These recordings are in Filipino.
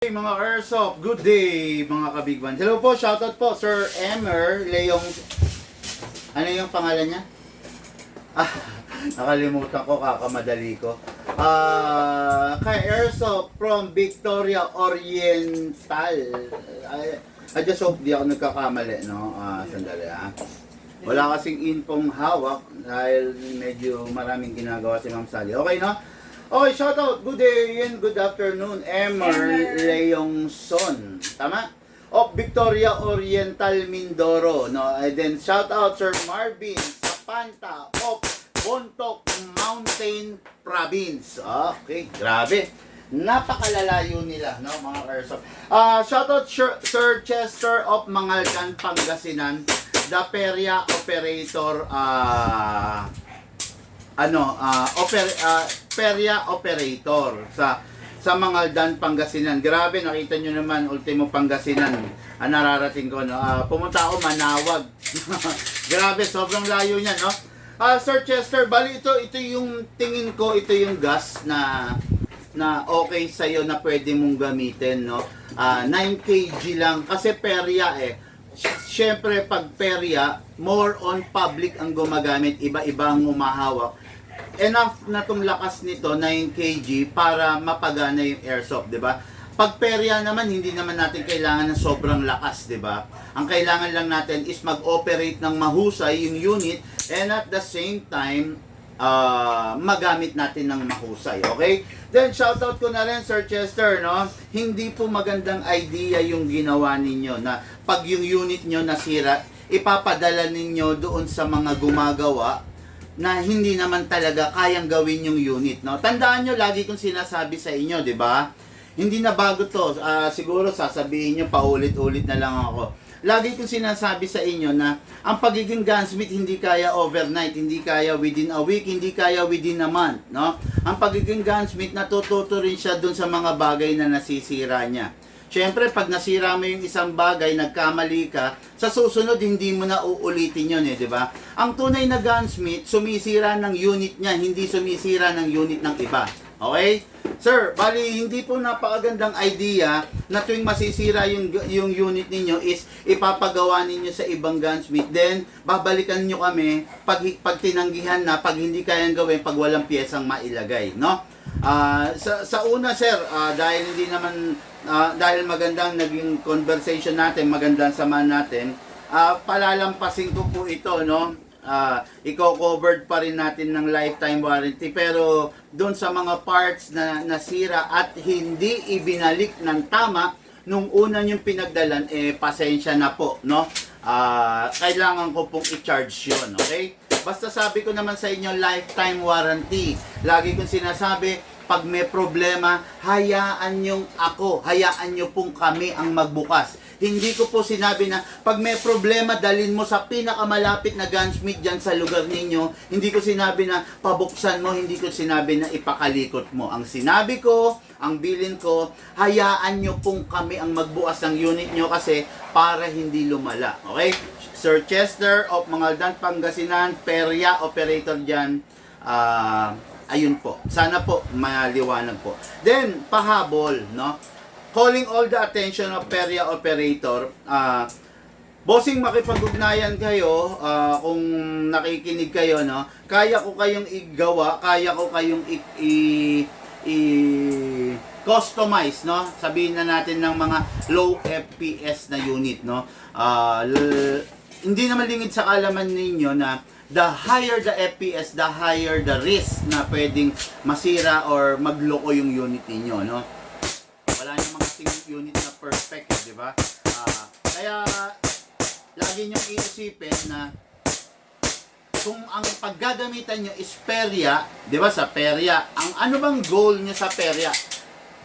Hey mga Airsoft, good day mga kabigban. Hello po, shoutout po Sir Emer Leong. Ano yung pangalan niya? Nakalimutan ko, kakamadali ko. Kay Airsoft from Victoria Oriental. I just hope di ako nagkakamali, no? Sandali Wala kasing infong hawak dahil medyo maraming ginagawa si Ma'am Sally. Okay, no? Okay, shoutout. Good day and good afternoon. Emer Leongson. Tama? Of Victoria Oriental, Mindoro. No? And then shoutout Sir Marvin Sapanta of Bontoc Mountain Province. Okay, grabe. Napakalalayo nila, no, mga Airsoft. Shoutout Sir Chester of Mangaldan, Pangasinan. The Peria Operator, Peria Operator sa Mangaldan, Pangasinan. Grabe, nakita nyo naman, Ultimo Pangasinan ang nararating ko, no? Pumunta ako Manawag. Grabe, sobrang layo niya, no? Sir Chester, bali ito yung tingin ko, ito yung gas na okay sa'yo na pwede mong gamitin, no? 9 kg lang kasi Peria Siyempre pag Peria, more on public ang gumagamit, iba-iba ang umahawak. Enough na tong lakas nito, 9 kg, para mapagana yung airsoft, di ba? Pag Peria naman, hindi naman natin kailangan ng sobrang lakas, di ba? Ang kailangan lang natin is mag-operate ng mahusay yung unit, and at the same time, magamit natin ng mahusay, okay? Then, shoutout ko na rin, Sir Chester, no? Hindi po magandang idea yung ginawa ninyo na pag yung unit nyo nasira, ipapadala ninyo doon sa mga gumagawa na hindi naman talaga kayang gawin yung unit, no? Tandaan nyo, lagi kong sinasabi sa inyo, di ba? Hindi na bago to. Siguro sasabihin nyo, paulit-ulit na lang ako. Lagi kong sinasabi sa inyo na ang pagiging gunsmith hindi kaya overnight, hindi kaya within a week, hindi kaya within a month, no? Ang pagiging gunsmith, natututo rin siya dun sa mga bagay na nasisira niya. Siyempre, pag nasira mo yung isang bagay, nagkamali ka, sa susunod, hindi mo na uulitin yun, di ba? Ang tunay na gunsmith, sumisira ng unit niya, hindi sumisira ng unit ng iba. Okay? Sir, bali, hindi po napakagandang idea na tuwing masisira yung unit ninyo is ipapagawa ninyo sa ibang gunsmith. Then, babalikan nyo kami pag tinanggihan na, pag hindi kayang gawin, pag walang piyesang mailagay, no? Sa una, sir, dahil magandang naging conversation natin, magandang samahan natin, palalampasin ko po ito, no? I-covered pa rin natin ng lifetime warranty, pero doon sa mga parts na nasira at hindi ibinalik ng tama nung una yung pinagdalan, pasensya na po, no? Kailangan ko pong i-charge yun, okay? Basta sabi ko naman sa inyo, lifetime warranty. Lagi kong sinasabi, pag may problema, hayaan nyo pong kami ang magbukas. Hindi ko po sinabi na pag may problema, dalhin mo sa pinakamalapit na gunsmith dyan sa lugar ninyo. Hindi ko sinabi na pabuksan mo, hindi ko sinabi na ipakalikot mo. Ang sinabi ko, ang bilin ko, hayaan nyo pong kami ang magbukas ng unit nyo kasi para hindi lumala. Okay? Sir Chester of Mangaldan, Pangasinan, Peria Operator dyan. Ayun po. Sana po maliwanag po. Then, pahabol, no? Calling all the attention of Peria Operator. Bossing, makipag-ugnayan kayo kung nakikinig kayo, no? Kaya ko kayong igawa, kaya ko kayong customize, no? Sabihin na natin ng mga low FPS na unit, no? Hindi naman lingid sa kalaman ninyo na the higher the FPS, the higher the risk na pwedeng masira or magloko yung unit ninyo, no? Wala namang unit na perfect, di ba? Kaya lagi nyo iisipin na kung ang paggagamitan nyo is Peria, di ba, sa Peria, ang ano bang goal nyo sa Peria?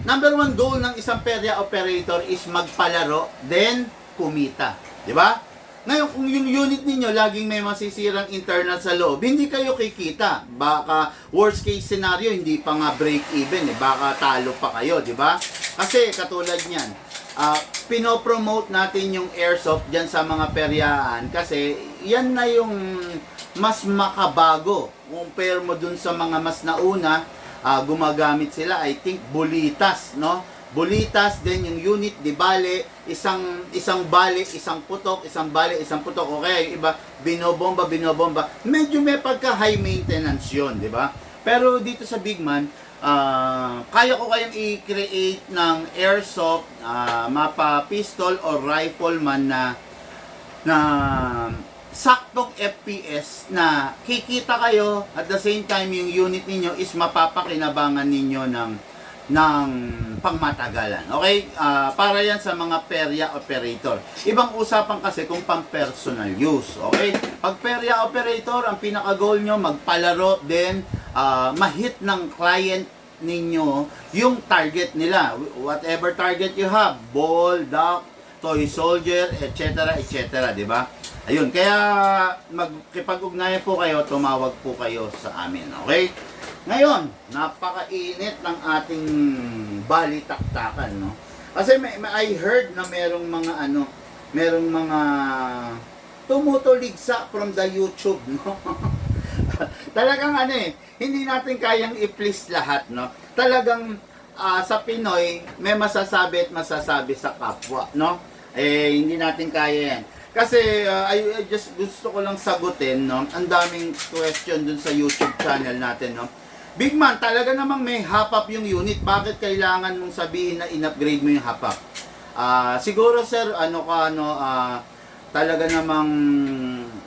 Number one goal ng isang Peria operator is magpalaro, then kumita, di ba? Ngayon, kung yung unit ninyo laging may masisirang internal sa loob, hindi kayo kikita. Baka worst case scenario, hindi pa nga break even, baka talo pa kayo, di ba? Kasi katulad niyan, pinopromote natin yung airsoft dyan sa mga peryahan kasi yan na yung mas makabago. Compare mo dun sa mga mas nauna, gumagamit sila, I think, bulitas, no? bulitas, then yung unit di bale, isang bale, isang putok, isang bale, isang putok. Okay, yung iba binobomba. Medyo may pagka high maintenance 'yon, di ba? Pero dito sa Bigman, kaya ko kayong i-create ng airsoft, mapa pistol or rifle man na saktong FPS na kikita kayo at the same time yung unit ninyo is mapapakinabangan ninyo ng pangmatagalan. Okay? Para yan sa mga perya operator. Ibang usapan kasi kung pang personal use. Okay? Pag perya operator, ang pinaka-goal nyo, magpalaro, then ma-hit ng client ninyo yung target nila. Whatever target you have, ball, duck, toy soldier, etc. di ba? Ayun, kaya magkipag-ugnayan po kayo, tumawag po kayo sa amin, okay? Ngayon, napakainit ng ating balitaktakan, no? Kasi I heard na merong mga tumutuligsa from the YouTube, no? Talagang hindi natin kayang i-please lahat, no? Talagang sa Pinoy, may masasabi at masasabi sa kapwa, no? Hindi natin kaya yan. Kasi I just gusto ko lang sagutin, no? Ang daming question dun sa YouTube channel natin, no? Bigman, talaga namang may hop-up yung unit. Bakit kailangan mong sabihin na in-upgrade mo yung hop-up? Siguro sir, talaga namang,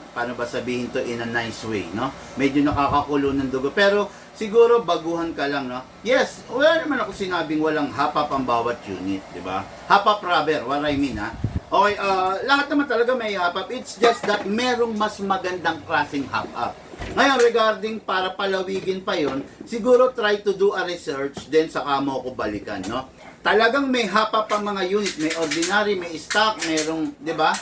paano ba sabihin to in a nice way, no? Medyo nakakakulo ng dugo. Pero siguro baguhan ka lang, no? Yes, wala naman ako sinabing walang hop-up ang bawat unit, di ba? Hop-up rubber, what I mean, ha? Okay, lahat naman talaga may hop-up. It's just that merong mas magandang klaseng hop-up. Ngayon, regarding para palawigin pa yon, siguro try to do a research, then saka mo ko balikan, no? Talagang may hop-up ang mga unit. May ordinary, may stock, merong, di ba?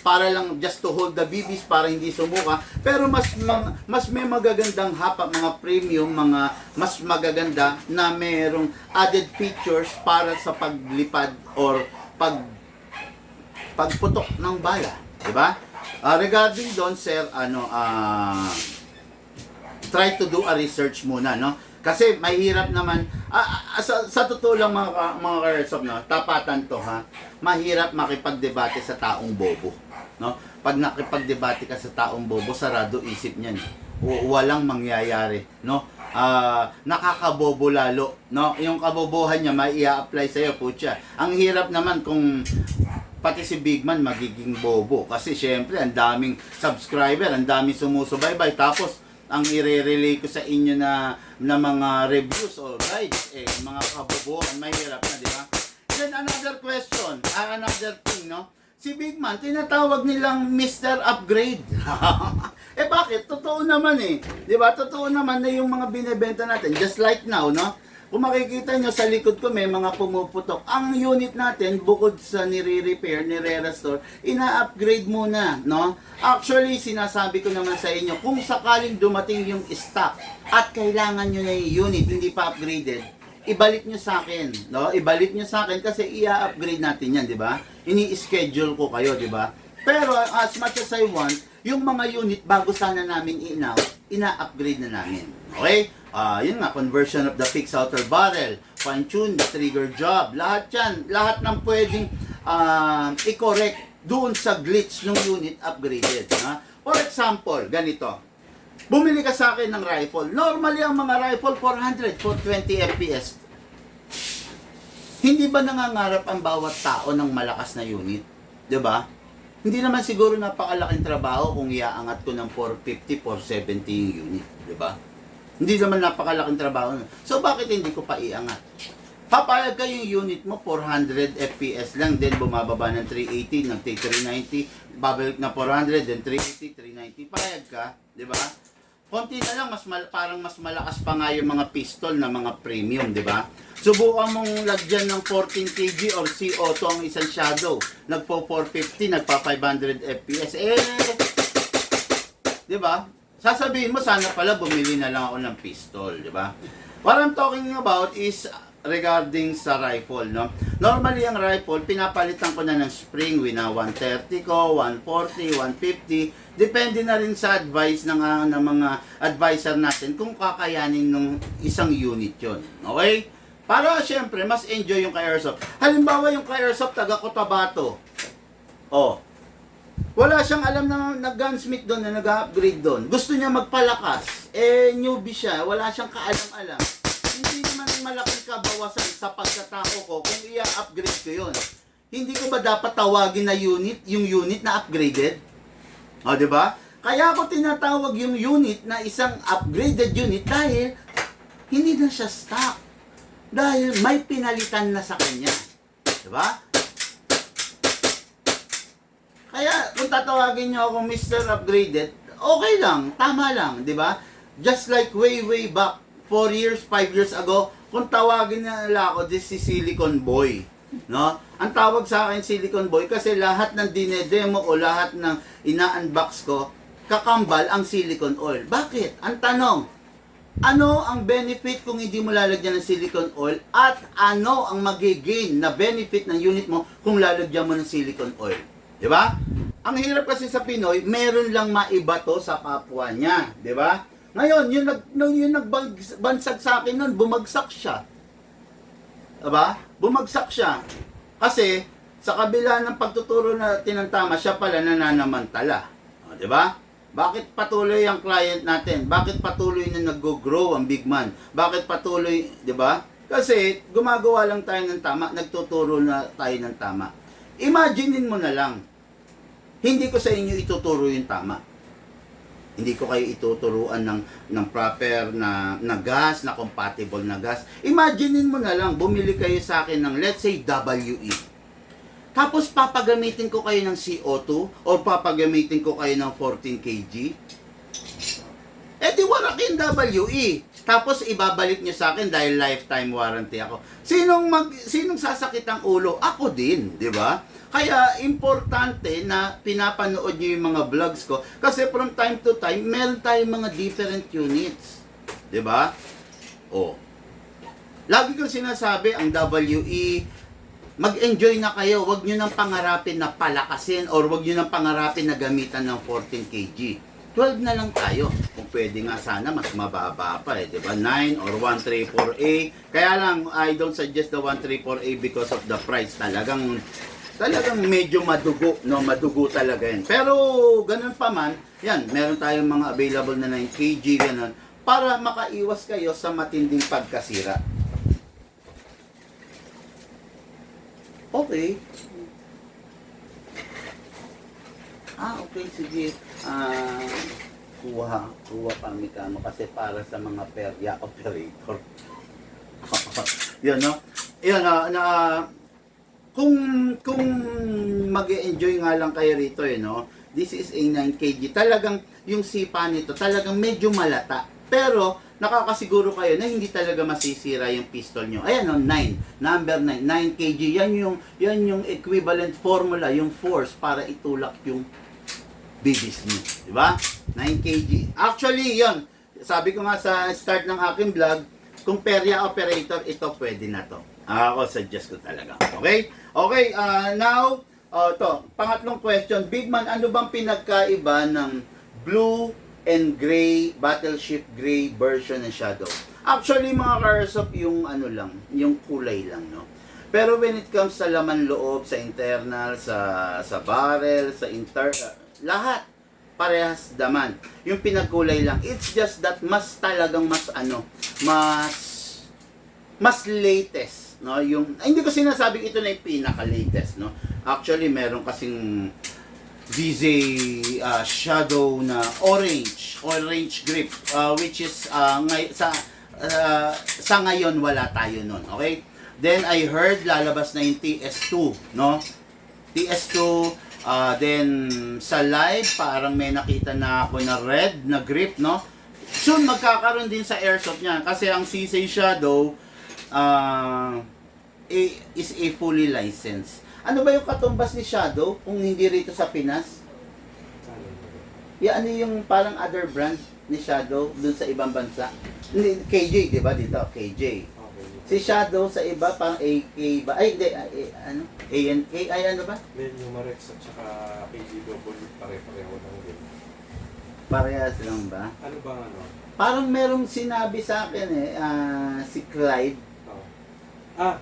Para lang just to hold the BBs, para hindi sumuka. Pero mas may magagandang hop-up, mga premium, mga mas magaganda na merong added features para sa paglipad or pagputok ng bala, di ba? Regarding doon, sir, try to do a research muna, no? Kasi mahirap naman, sa totoo lang mga ka-airsoft, no? Tapatan to, ha? Mahirap makipagdebate sa taong bobo, no? Pag nakipagdebate ka sa taong bobo, sarado isip niyan. Walang mangyayari, no? Nakakabobo lalo, no? Yung kabobohan niya may i-apply sa iyo, putya. Ang hirap naman kung pati si Bigman magiging bobo kasi syempre ang daming subscriber, ang daming sumusubaybay, tapos ang i-relay ko sa inyo na mga reviews o guides, mga kabobohan, mahirap na, di ba? Then another question, another thing, no? Si Bigman, tinatawag nilang Mr. Upgrade. Bakit? Totoo naman di ba? Totoo naman na yung mga binebenta natin, just like now, no? Kung makikita nyo sa likod ko may mga pumuputok. Ang unit natin, bukod sa nire-repair, nire-restore, ina-upgrade muna, no? Actually, sinasabi ko naman sa inyo, kung sakaling dumating yung stock at kailangan nyo na yung unit, hindi pa upgraded, ibalik nyo sa akin, no? Ibalik nyo sa akin kasi i-upgrade natin yan, di ba? Ini-schedule ko kayo, di ba? Pero as much as I want, yung mga unit bago sana namin ina-upgrade na namin. Okay? Yun nga, conversion of the fixed outer barrel, fine-tune the trigger job, lahat yan, lahat ng pwedeng i-correct doon sa glitch ng unit upgraded. Ha? For example, ganito, bumili ka sa akin ng rifle, normally ang mga rifle 400, 420 FPS. Hindi ba nangangarap ang bawat tao ng malakas na unit? Diba? Hindi naman siguro napakalaking trabaho kung iaangat ko ng 450, 470 yung unit. Diba? Hindi naman napakalaking trabaho. So, bakit hindi ko pa iangat? Papayag ka yung unit mo, 400 FPS lang, then bumababa ng 380, nag-take 390, babalik na 400, then 380, 390, payag ka, di ba? Konti na lang, parang mas malakas pa nga yung mga pistol na mga premium, di ba? Subukan mong lagyan ng 14 kg or C-Auto ang isang shadow. Nagpo 450, nagpa 500 FPS. Di ba? Sasabihin mo, sana pala bumili na lang ako ng pistol, di ba? What I'm talking about is regarding sa rifle, no? Normally, ang rifle, pinapalitan ko na ng spring with na 130 ko, 140, 150. Depende na rin sa advice ng mga advisor natin kung kakayanin ng isang unit yon. Okay? Para syempre, mas enjoy yung ka-airsoft. Halimbawa yung ka-airsoft, taga Cotabato. Oh, wala siyang alam na gunsmith doon, na nag-upgrade doon. Gusto niya magpalakas. Eh, newbie siya. Wala siyang kaalam-alam. Hindi naman malaking kabawasan sa pagkatao ko kung i-upgrade ko yun. Hindi ko ba dapat tawagin na unit, yung unit na upgraded? O, di ba? Kaya ako tinatawag yung unit na isang upgraded unit dahil hindi na siya stock. Dahil may pinalitan na sa kanya. Di ba? Kaya kung tatawagin nyo akong Mr. Upgraded, okay lang, tama lang, di ba? Just like way back, 4 years, 5 years ago, kung tawagin nila ako, this is Silicon Boy. No? Ang tawag sa akin Silicon Boy kasi lahat ng dinedemo o lahat ng ina-unbox ko, kakambal ang silicone oil. Bakit? Ang tanong, ano ang benefit kung hindi mo lalagyan ng silicone oil at ano ang magigain na benefit ng unit mo kung lalagyan mo ng silicone oil? Di ba? Ang hirap kasi sa Pinoy, meron lang maibato sa kapwa niya. Di ba? Ngayon, yung nagbansag sa akin nun, bumagsak siya. Di ba? Bumagsak siya. Kasi, sa kabila ng pagtuturo na tinantama, siya pala nananamantala. O, di ba? Bakit patuloy ang client natin? Bakit patuloy na nag-grow ang big man? Bakit patuloy, di ba? Kasi, gumagawa lang tayo ng tama, nagtuturo na tayo ng tama. Imaginein mo na lang, hindi ko sa inyo ituturo yung tama. Hindi ko kayo ituturuan ng proper na gas, na compatible na gas. Imaginein mo na lang, bumili kayo sa akin ng, let's say, WE. Tapos papagamitin ko kayo ng CO2 o papagamitin ko kayo ng 14 kg. Eh di warak yung WE. Tapos ibabalik nyo sa akin dahil lifetime warranty ako. Sinong sasakit ang ulo? Ako din, di ba? Kaya importante na pinapanood nyo yung mga vlogs ko kasi from time to time meron tayong mga different units. 'Di ba? Oh. Lagi kong sinasabi ang WE, mag-enjoy na kayo, wag niyo nang pangarapin na palakasin or wag niyo nang pangarapin na gamitan ng 14 kg. 12 na lang tayo. Kung pwede nga sana mas mababa pa 'di ba? 9 or 134A. Kaya lang I don't suggest the 134A because of the price. Talagang medyo madugo, no? Madugo talaga yan. Pero, ganun pa man, yan, meron tayong mga available na 9 kg, ganun, para makaiwas kayo sa matinding pagkasira. Okay. Okay, sige. Kuha kami kamo kasi para sa mga perya operator. Yan, no? Yan, kung mag-e-enjoy nga lang kayo rito no, this is a 9 kg. Talagang yung sipa nito, talagang medyo malata. Pero nakakasiguro kayo na hindi talaga masisira yung pistol nyo. Ayan 9, number 9, 9 kg. Yan yung equivalent formula, yung force para itulak yung bibis nyo. Diba? 9 kg. Actually, yon. Sabi ko nga sa start ng aking vlog, kung perya operator, ito pwede na to. Ako suggest ko talaga. Okay? Okay, now, to, pangatlong question. Big man, ano bang pinagkaiba ng blue and gray, battleship gray version ng Shadow? Actually, mga ka-airsoft, yung ano lang, yung kulay lang, no? Pero when it comes sa laman loob, sa internal, sa barrel, sa lahat, parehas daman. Yung pinagkulay lang. It's just that talagang mas latest. No, hindi ko sinasabing ito na yung pinaka-latest, no. Actually, meron kasing VZ Shadow na orange grip, which is sa ngayon wala tayo nun, okay? Then I heard lalabas na yung TS2, no? TS2, then sa live parang may nakita na ako na red na grip, no? Soon magkakaroon din sa airsoft niyan kasi ang CC Shadow is a fully licensed. Ano ba yung katumbas ni Shadow kung hindi rito sa Pinas? Ano yung parang other brand ni Shadow dun sa ibang bansa? KJ, di ba dito? KJ. Si Shadow sa iba pang AK ba? Ay, hindi. Ano? ANK? Ay, ano ba? Yung Marex at saka KJ Double pare-pareho lang din. Parehas lang ba? Ano ba ano? Parang merong sinabi sa akin si Clyde. Ah,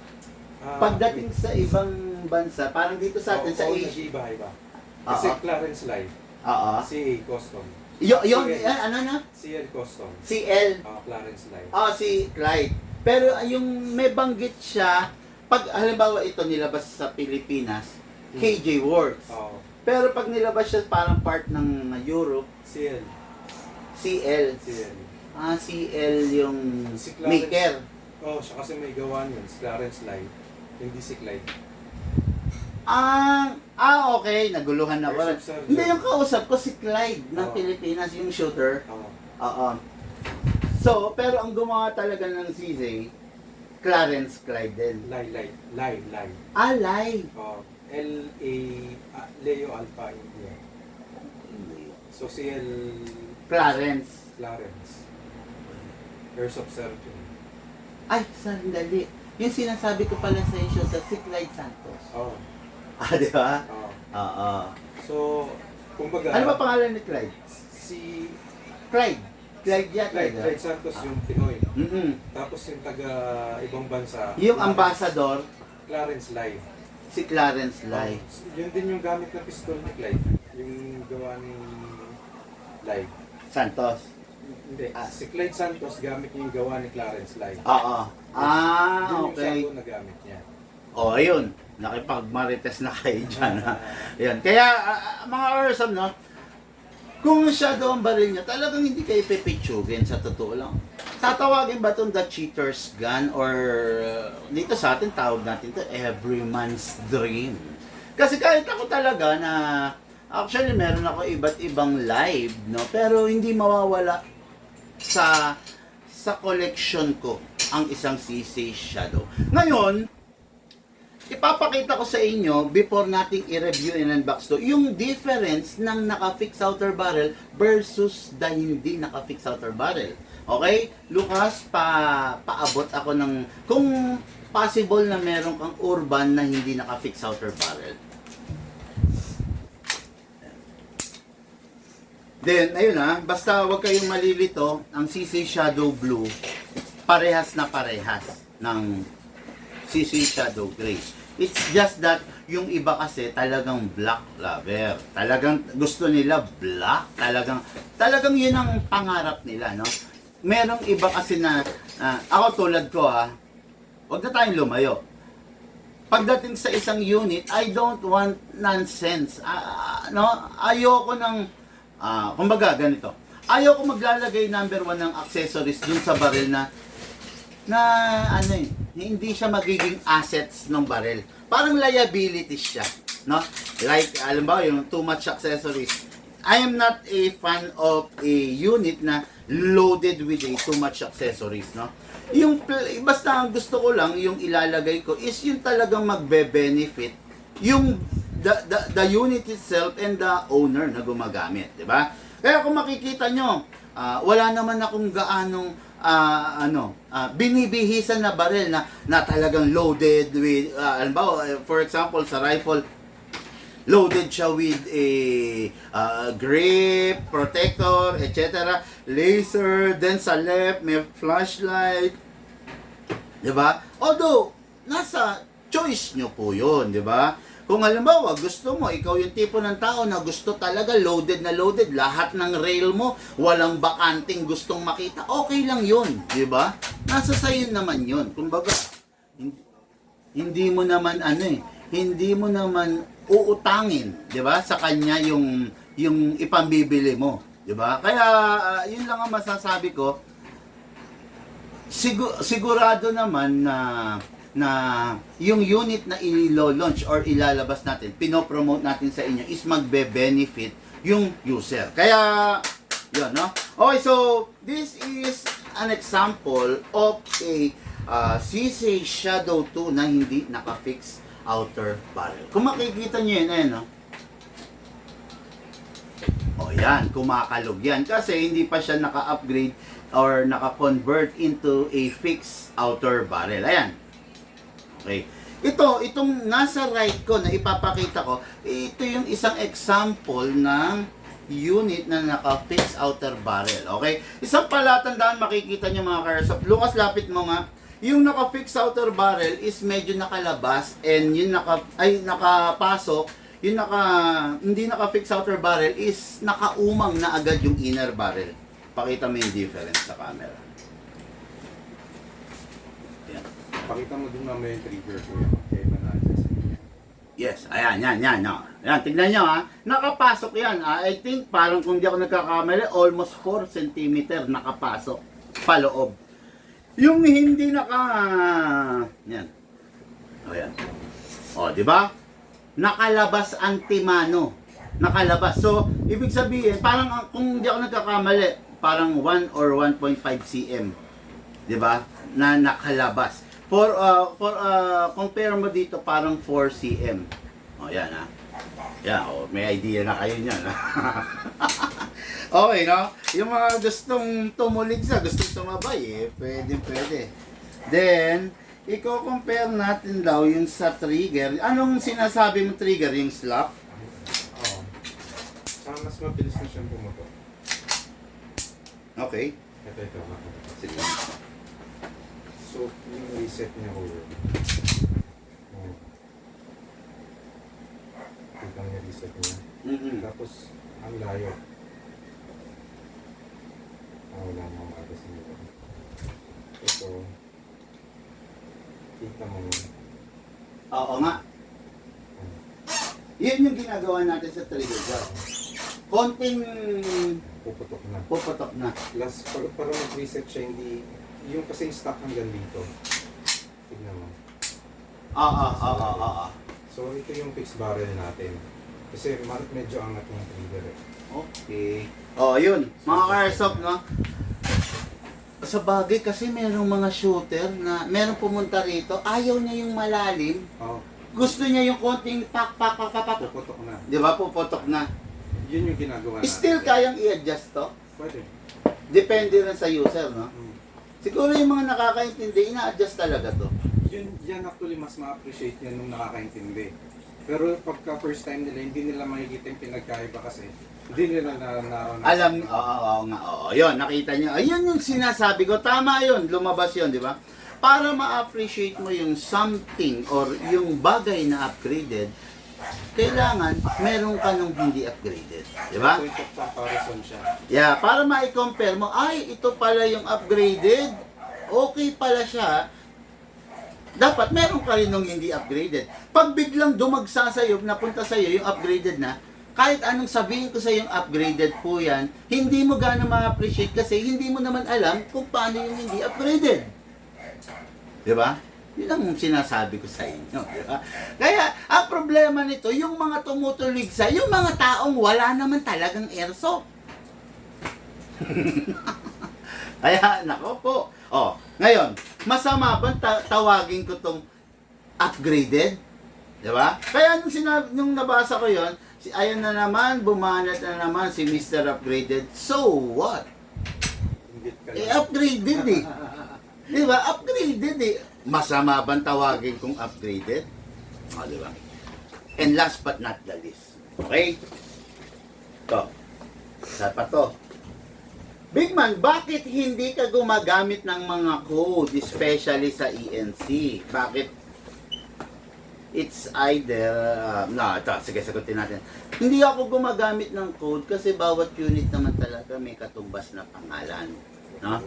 Pagdating sa ibang bansa, parang dito sa atin, sa Asia. nag-iiba-iba. Kasi Oo. Clarence Live, Oo. CA Custom. Yung, Sige. ano na? CL Custom. CL. Clarence Live. Si Clyde. Pero yung may banggit siya, pag halimbawa ito nilabas sa Pilipinas, KJ Works. Oo. Pero pag nilabas siya parang part ng Europe, CL. CL. CL. CL yung Si Clarence. maker. Siya kasi may gawa yun. Si Clarence Live. Hindi si Clyde. Okay. Naguluhan ako. Versus Sergio. Hindi, yung kausap ko si Clyde ng Oo. Pilipinas, yung shooter. Oo. Oo. So, pero ang gumawa talaga ng CJ, Clarence Clyde din. Live. Live. L.A. Leo Alpha India. So CL Clarence. Clarence. Heirs of Sergio. Ay, sandali. Yung sinasabi ko pala sa iyo, si Clyde Santos. Oo. Di ba? Oo. Oo. So, kumbaga, Ano ba pangalan ni Clyde? si Clyde. Clyde yata. Clyde Santos yung Pinoy. Mm-mm. Tapos yung taga ibang bansa. Yung ambassador, Clarence Live. si Clarence Live. Yun din yung gamit na pistol ni Clyde. Yung gawa ni Live. Santos. Hindi. Si Clyde Santos gamit niya yung gawa ni Clarence Live. Oo. Yun yung Okay. shotgun na gamit niya. Ayun. Nakipagmarites na kayo dyan. Yan. Kaya, mga awesome, no? Kung shadow ang baril niya, talagang hindi kayo pipitsugin sa totoo lang. Tatawagin ba itong the cheater's gun or dito sa atin tawag natin to every man's dream. Kasi kahit ako talaga na actually meron ako iba't ibang live, no, pero hindi mawawala sa collection ko ang isang CC Shadow. Ngayon, ipapakita ko sa inyo before nating i-review and unbox to yung difference ng naka-fix outer barrel versus the hindi naka-fix outer barrel. Okay? Lucas, paabot ako ng kung possible na meron kang urban na hindi naka-fix outer barrel. Then, ayun basta wag kayong malilito, ang CC Shadow Blue, parehas na parehas ng CC Shadow Gray. It's just that yung iba kasi talagang black lover. Talagang gusto nila black. Talagang yun ang pangarap nila, no? Merong iba kasi na, ako tulad ko wag na tayong lumayo. Pagdating sa isang unit, I don't want nonsense. No? Ayoko ng, kumbaga ganito. Ayoko maglalagay number 1 ng accessories dun sa baril na hindi siya magiging assets ng barrel. Parang liability siya, no? Like, alam ba, yung too much accessories. I am not a fan of a unit na loaded with a too much accessories, no? Basta ang gusto ko lang, yung ilalagay ko is yung talagang magbe-benefit yung the unit itself and the owner na gumagamit, di ba? Kaya kung makikita nyo, wala naman akong gaanong binibihisan na baril na talagang loaded with, for example, sa rifle, loaded siya with a grip, protector, etc. Laser, then sa left, may flashlight. Diba? Although, nasa choice nyo po yun, diba? Kung halimbawa, gusto mo, ikaw yung tipo ng tao na gusto talaga loaded na loaded, lahat ng rail mo, walang bakanting gustong makita, okay lang yun, di ba? Nasa sayo naman yun. Kumbaga, hindi mo naman hindi mo naman uutangin, di ba? Sa kanya yung ipambibili mo, di ba? Kaya, yun lang ang masasabi ko. Sigurado naman na yung unit na ilo-launch or ilalabas natin, pinopromote natin sa inyo is magbe-benefit yung user. Kaya, yun, no? Okay, so, this is an example of a CC Shadow 2 na hindi naka-fix outer barrel. Kung makikita nyo yun, no? O, yan, kumakalog yan. Kasi hindi pa siya naka-upgrade or naka-convert into a fixed outer barrel. Ayan. Okay. Itong nasa right ko na ipapakita ko, ito yung isang example ng unit na naka-fixed outer barrel. Okay? Isang palatandaan makikita nyo mga karsap. Lucas, lapit mo nga. Yung naka-fix outer barrel is medyo nakalabas and yung nakapasok, yung hindi naka-fix outer barrel is nakaumang na agad yung inner barrel. Pakita mo yung difference sa camera. Yan. Pakita mo din mamaya yung trigger ko yan. Okay, na-adjust. Yes, ayan, yan, no. Ayan, tignan nyo ha. Nakapasok yan. I think parang kung di ako nagkakamali, almost 4 cm nakapasok paloob. Yung hindi yan. O yan. O, di ba? Nakalabas antimano. Nakalabas. So, ibig sabihin, parang kung di ako nagkakamali, parang 1 or 1.5 cm. Di ba? Na nakalabas. Compare mo dito, parang 4 cm. O, yan ha. Yan, may idea na kayo niyan. Okay, no? Yung mga gustong tumulig gustong sumabay, pwede. Then, i-compare natin daw yung sa trigger. Anong sinasabi mo trigger? Yung slap? Oo. Mas mabilis na siyang pumutok. Okay. Ito. Sige. So, yung reset niya ko yun. Ito yung reset niya. Tapos, ang layo. Wala na ang agas nito. Ito. Kita mo yun. Oo nga. Yan yung ginagawa natin sa trigger jar. Konting Puputok na. na. Plus, para mag-reset siya, hindi... Yung kasing stock hanggang dito. Tignan mo. So, ito yung fixed barrel natin. Kasi medyo angat yung trigger eh. Okay. Yun. Mga ka-airsoft, no? Sa bagay kasi merong mga shooter na merong pumunta rito, ayaw niya yung malalim. Gusto niya yung konting pak. Puputok na. Di ba? Puputok na. Yun yung ginagawa natin. Still kayang i-adjust to? Pwede. Depende rin sa user, no? Siguro yung mga nakakaintindi, ina-adjust talaga to. Yan actually mas ma-appreciate yan nung nakakaintindi. Pero pagka first time nila, hindi nila makikita yung pinagkaiba kasi hindi nila naranasan. Alam, oo. Yun, nakita niyo. Ayun yung sinasabi ko. Tama yun, lumabas yun, di ba? Para ma-appreciate mo yung something or yung bagay na upgraded, kailangan meron ka nung hindi upgraded. Di ba? Point of comparison siya. Yeah, para ma-compare mo, ay, ito pala yung upgraded. Okay pala siya. Dapat meron ka rin nung hindi upgraded. Pag biglang dumagsa sa'yo, napunta sa'yo yung upgraded na, kahit anong sabihin ko sa yung upgraded po yan, hindi mo gana ma-appreciate kasi hindi mo naman alam kung paano yung hindi upgraded. Di ba? Yun ang sinasabi ko sa inyo. Di ba? Kaya, ang problema nito, yung mga tumutulig yung mga taong wala naman talagang airsoft. Kaya, nako po. Ngayon, masama ba tawagin ko tong upgraded? Di ba? Kaya nung nabasa ko yon, ayan na naman, bumanat na naman si Mr. Upgraded. So what? Upgraded eh. Di ba? Upgraded eh. Masama bang tawagin kong upgraded? Di ba? And last but not the least. Okay? Ito. Isa pa to. Big man, bakit hindi ka gumagamit ng mga code, especially sa ENC? Bakit? It's either, sige, sagutin natin. Hindi ako gumagamit ng code kasi bawat unit naman talaga may katumbas na pangalan. No?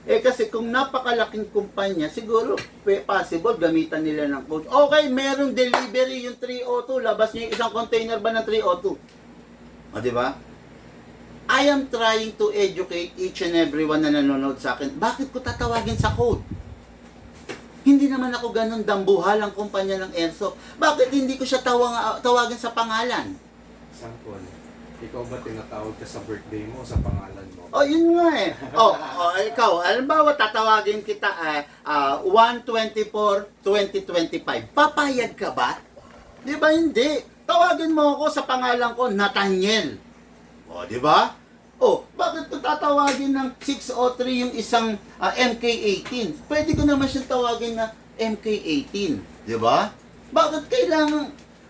Kasi kung napakalaking kumpanya, siguro possible gamitan nila ng code. Okay, merong delivery yung 302, labas niyo yung isang container ba ng 302? Di ba? I am trying to educate each and everyone na nanonood sa akin. Bakit ko tatawagin sa code? Hindi naman ako ganun dambuhal ang kumpanya ng airsoft. Bakit hindi ko siya tawagin sa pangalan? Sample. Ikaw ba tinatawag ka sa birthday mo sa pangalan mo? Yun nga eh. Ikaw, halimbawa tatawagin kita 1/24/2025. Papayag ka ba? Di ba hindi? Tawagin mo ako sa pangalan ko, Nathaniel. Di ba? Bakit ko tatawagin ng 603 yung isang MK18? Pwede ko naman siyang tawagin na MK18. Di ba? Bakit kailangan?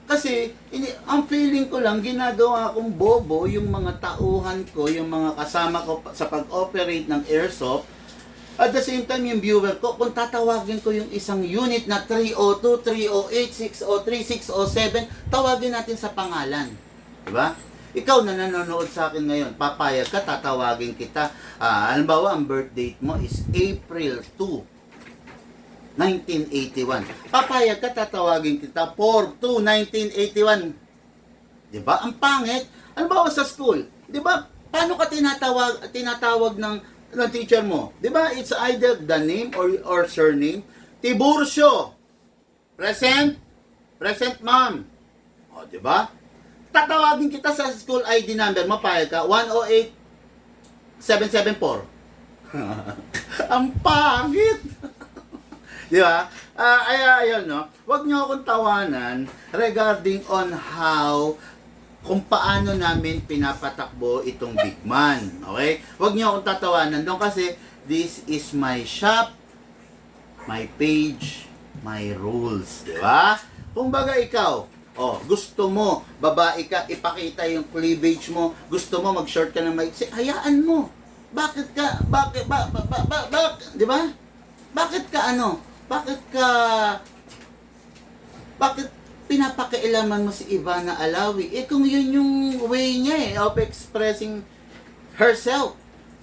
Kasi, ang feeling ko lang, ginagawa kong bobo yung mga tauhan ko, yung mga kasama ko sa pag-operate ng airsoft, At the same time, yung viewer ko, kung tatawagin ko yung isang unit na 302, 308, 603, 607, tawagin natin sa pangalan. Diba? Ikaw na nanonood sa akin ngayon, papayag ka, tatawagin kita. Halimbawa, ang birth date mo is April 2, 1981. Papayag ka, tatawagin kita 4/2/1981. 'Di ba? Ang pangit. Halimbawa sa school, 'di ba? Paano ka tinatawag ng teacher mo? 'Di ba? It's either the name or surname. Tiburcio. Present. Present, ma'am. O, 'di ba? Tatawagin kita sa school ID number, mapayag ka 108774. Ang pangit. Di ba? Ayun, no? Huwag niyo akong tawanan regarding on how, kung paano namin pinapatakbo itong big man. Okay? Huwag niyo akong tatawanan doon kasi this is my shop, my page, my rules. Di ba? Kung baga ikaw, gusto mo, babae ka, ipakita yung cleavage mo, gusto mo mag-short ka ng maiksi, hayaan mo. Bakit ka, di ba? Bakit pinapakailaman mo si Ivana Alawi? Kung yun yung way niya of expressing herself.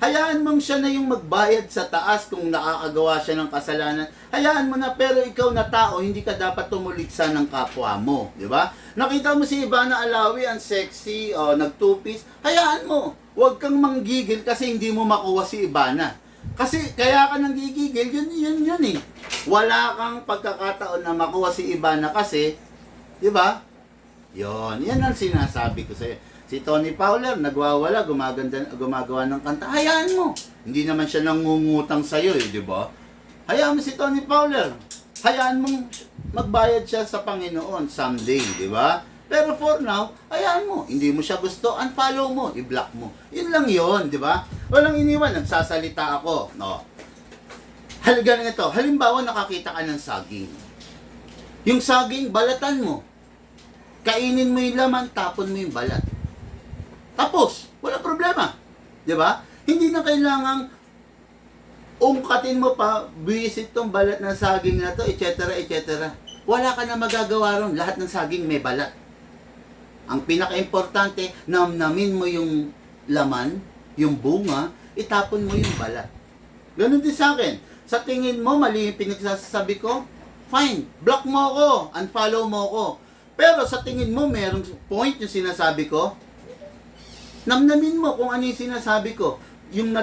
Hayaan mong siya na yung magbayad sa taas kung nakakagawa siya ng kasalanan. Hayaan mo na, pero ikaw na tao, hindi ka dapat tumuliksa ng kapwa mo. Di ba? Nakita mo si Ivana Alawi, ang sexy, nag-two-piece. Hayaan mo. Huwag kang manggigil kasi hindi mo makuha si Ivana. Kasi kaya ka nang gigigil, yun eh. Wala kang pagkakataon na makuha si Ivana kasi, di ba? Yan ang sinasabi ko sa'yo. Si Tony Fowler, nagwawala, gumagawa ng kanta. Hayaan mo. Hindi naman siya nangungutang sa'yo di ba? Hayaan mo si Tony Fowler. Hayaan mong magbayad siya sa Panginoon someday, di ba? Pero for now, hayaan mo. Hindi mo siya gusto, unfollow mo, i-block mo. Yun lang yun, di ba? Walang iniwan, nagsasalita ako. No. Ganun ito. Halimbawa, nakakita ka ng saging. Yung saging, balatan mo. Kainin mo yung laman, tapon mo yung balat. Tapos, wala problema. Di ba? Hindi na kailangang ungkatin mo pa, visit tong balat ng saging na to, etc., etc. Wala ka na magagawa ron. Lahat ng saging may balat. Ang pinaka-importante, namnamin mo yung laman, yung bunga, itapon mo yung balat. Ganun din sa akin. Sa tingin mo, mali yung pinagsasabi ko, fine, block mo ako, unfollow mo ako. Pero sa tingin mo, merong point yung sinasabi ko, namnamin mo kung ano yung sinasabi ko. Yung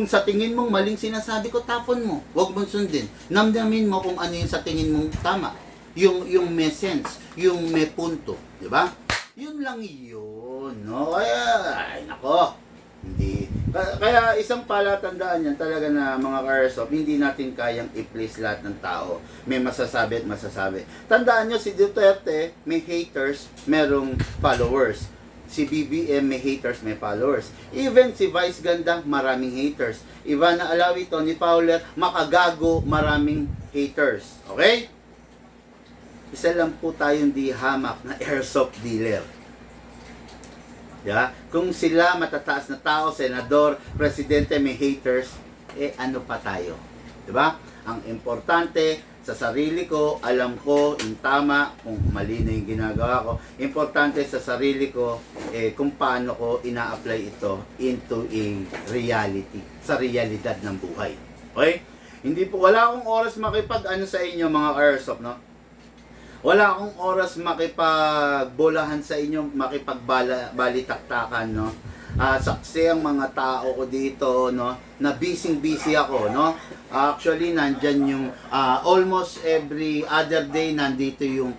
sa tingin mong maling sinasabi ko, tapon mo. Huwag mong sundin. Namnamin mo kung ano yung sa tingin mong tama. Yung may sense, yung may punto. Di ba? Yun lang yun. No? Ay, nako. Hindi. Kaya isang palatandaan yan talaga na mga ka-airsoft, hindi natin kayang i-please lahat ng tao. May masasabi at masasabi. Tandaan nyo, si Duterte may haters, merong followers. Si BBM may haters, may followers. Even si Vice Ganda, maraming haters. Ivana Alawi, Tony Fowler, makagago, maraming haters. Okay? Isa lang po tayong di hamak na airsoft dealer. Yeah? Kung sila matataas na tao, senador, presidente, may haters, ano pa tayo? Diba? Ang importante, sa sarili ko, alam ko yung tama, kung mali na yung ginagawa ko. Importante sa sarili ko, kung paano ko ina-apply ito into a reality, sa realidad ng buhay. Okay? Hindi po, wala akong oras makipag-ano sa inyo mga airsoft, no? Wala akong oras makipagbolahan sa inyo, makipagbalitaktakan, no? Saksi ang mga tao ko dito, no, na busy ako, no. Actually nandyan yung almost every other day nandito yung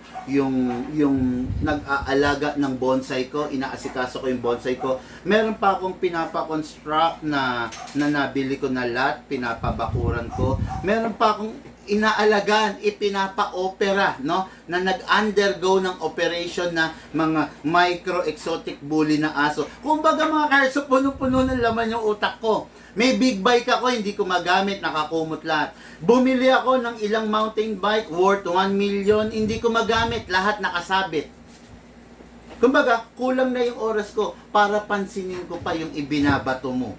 nag-aalaga ng bonsai ko, inaasikaso ko yung bonsai ko. Meron pa akong pinapa-construct na nabili ko na lot, pinapabakuran ko. Meron pa akong inaalagaan, ipinapa-opera, no, na nag-undergo ng operation na mga micro-exotic bully na aso. Kumbaga mga karso, puno-puno ng laman yung utak ko. May big bike ako, hindi ko magamit, nakakumot lahat. Bumili ako ng ilang mountain bike worth 1 million, hindi ko magamit, lahat nakasabit. Kumbaga, kulang na yung oras ko para pansinin ko pa yung ibinabato mo.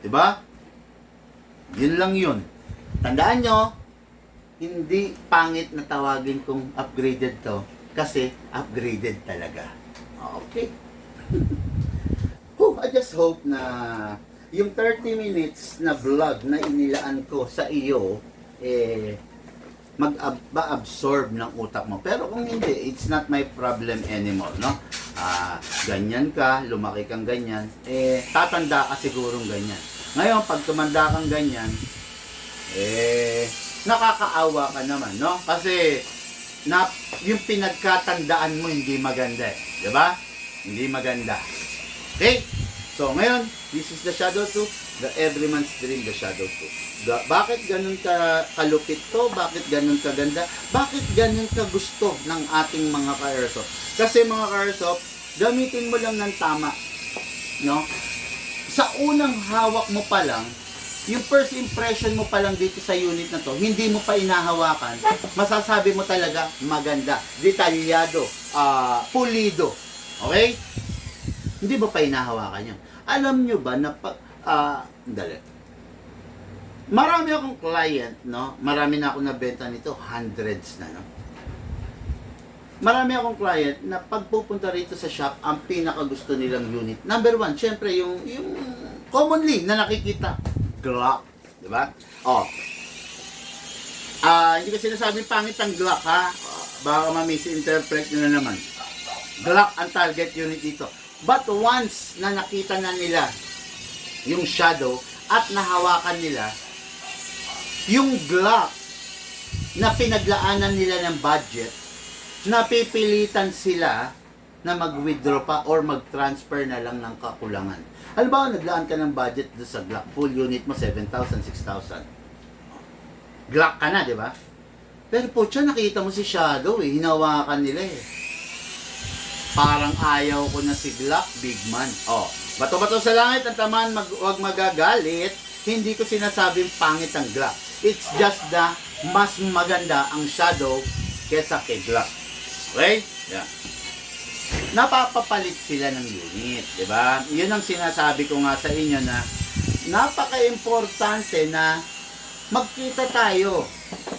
Diba? Yun lang yun. Tandaan nyo, hindi pangit na tawagin kung upgraded to kasi upgraded talaga. Okay. I just hope na yung 30 minutes na vlog na inilaan ko sa iyo mag-absorb ng utak mo. Pero kung hindi, it's not my problem anymore, no? Ganyan ka, lumaki kang ganyan, tatanda ka sigurong ganyan. Ngayon, pag tumanda kang ganyan, nakakaawa ka naman, no? Kasi, yung pinagkatandaan mo hindi maganda, eh. Diba? Hindi maganda. Okay? So, ngayon, this is the Shadow 2, the Everyman's Dream, the Shadow 2. Bakit ganun ka kalupit to? Bakit ganun ka ganda? Bakit ganun ka gusto ng ating mga ka-airsoft? Kasi mga ka-airsoft, gamitin mo lang ng tama. No? Sa unang hawak mo pa lang, yung first impression mo pa lang dito sa unit na to, hindi mo pa inahawakan, masasabi mo talaga maganda, detalyado, pulido. Okay? Hindi ba pa inahawakan yun? Alam nyo ba na marami akong client, no? Marami na ako nabenta nito, hundreds na, no? Marami akong client na pagpupunta rito sa shop, ang pinakagusto nilang unit. Number one, syempre, yung commonly na nakikita, Glock, di ba? Hindi ko sinasabing pangit ang Glock, ha? Baka ma-misinterpret nyo na naman. Glock ang target unit dito. But once na nakita na nila yung Shadow at nahawakan nila yung Glock na pinaglaanan nila ng budget, napipilitan sila na mag-withdraw pa or mag-transfer na lang ng kakulangan. Halimbawa, naglaan ka ng budget doon sa Glock, full unit mo 7,000, 6,000. Glock ka na, di ba? Pero po, nakita mo si Shadow, hinawakan nila Parang ayaw ko na si Glock, big man. Bato-bato sa langit ang tamaan, wag magagalit. Hindi ko sinasabing pangit ang Glock. It's just mas maganda ang Shadow kesa kay Glock. Okay? Yeah. Napapapalit sila ng unit, di ba? Yun ang sinasabi ko nga sa inyo na napaka-importante na magkita tayo.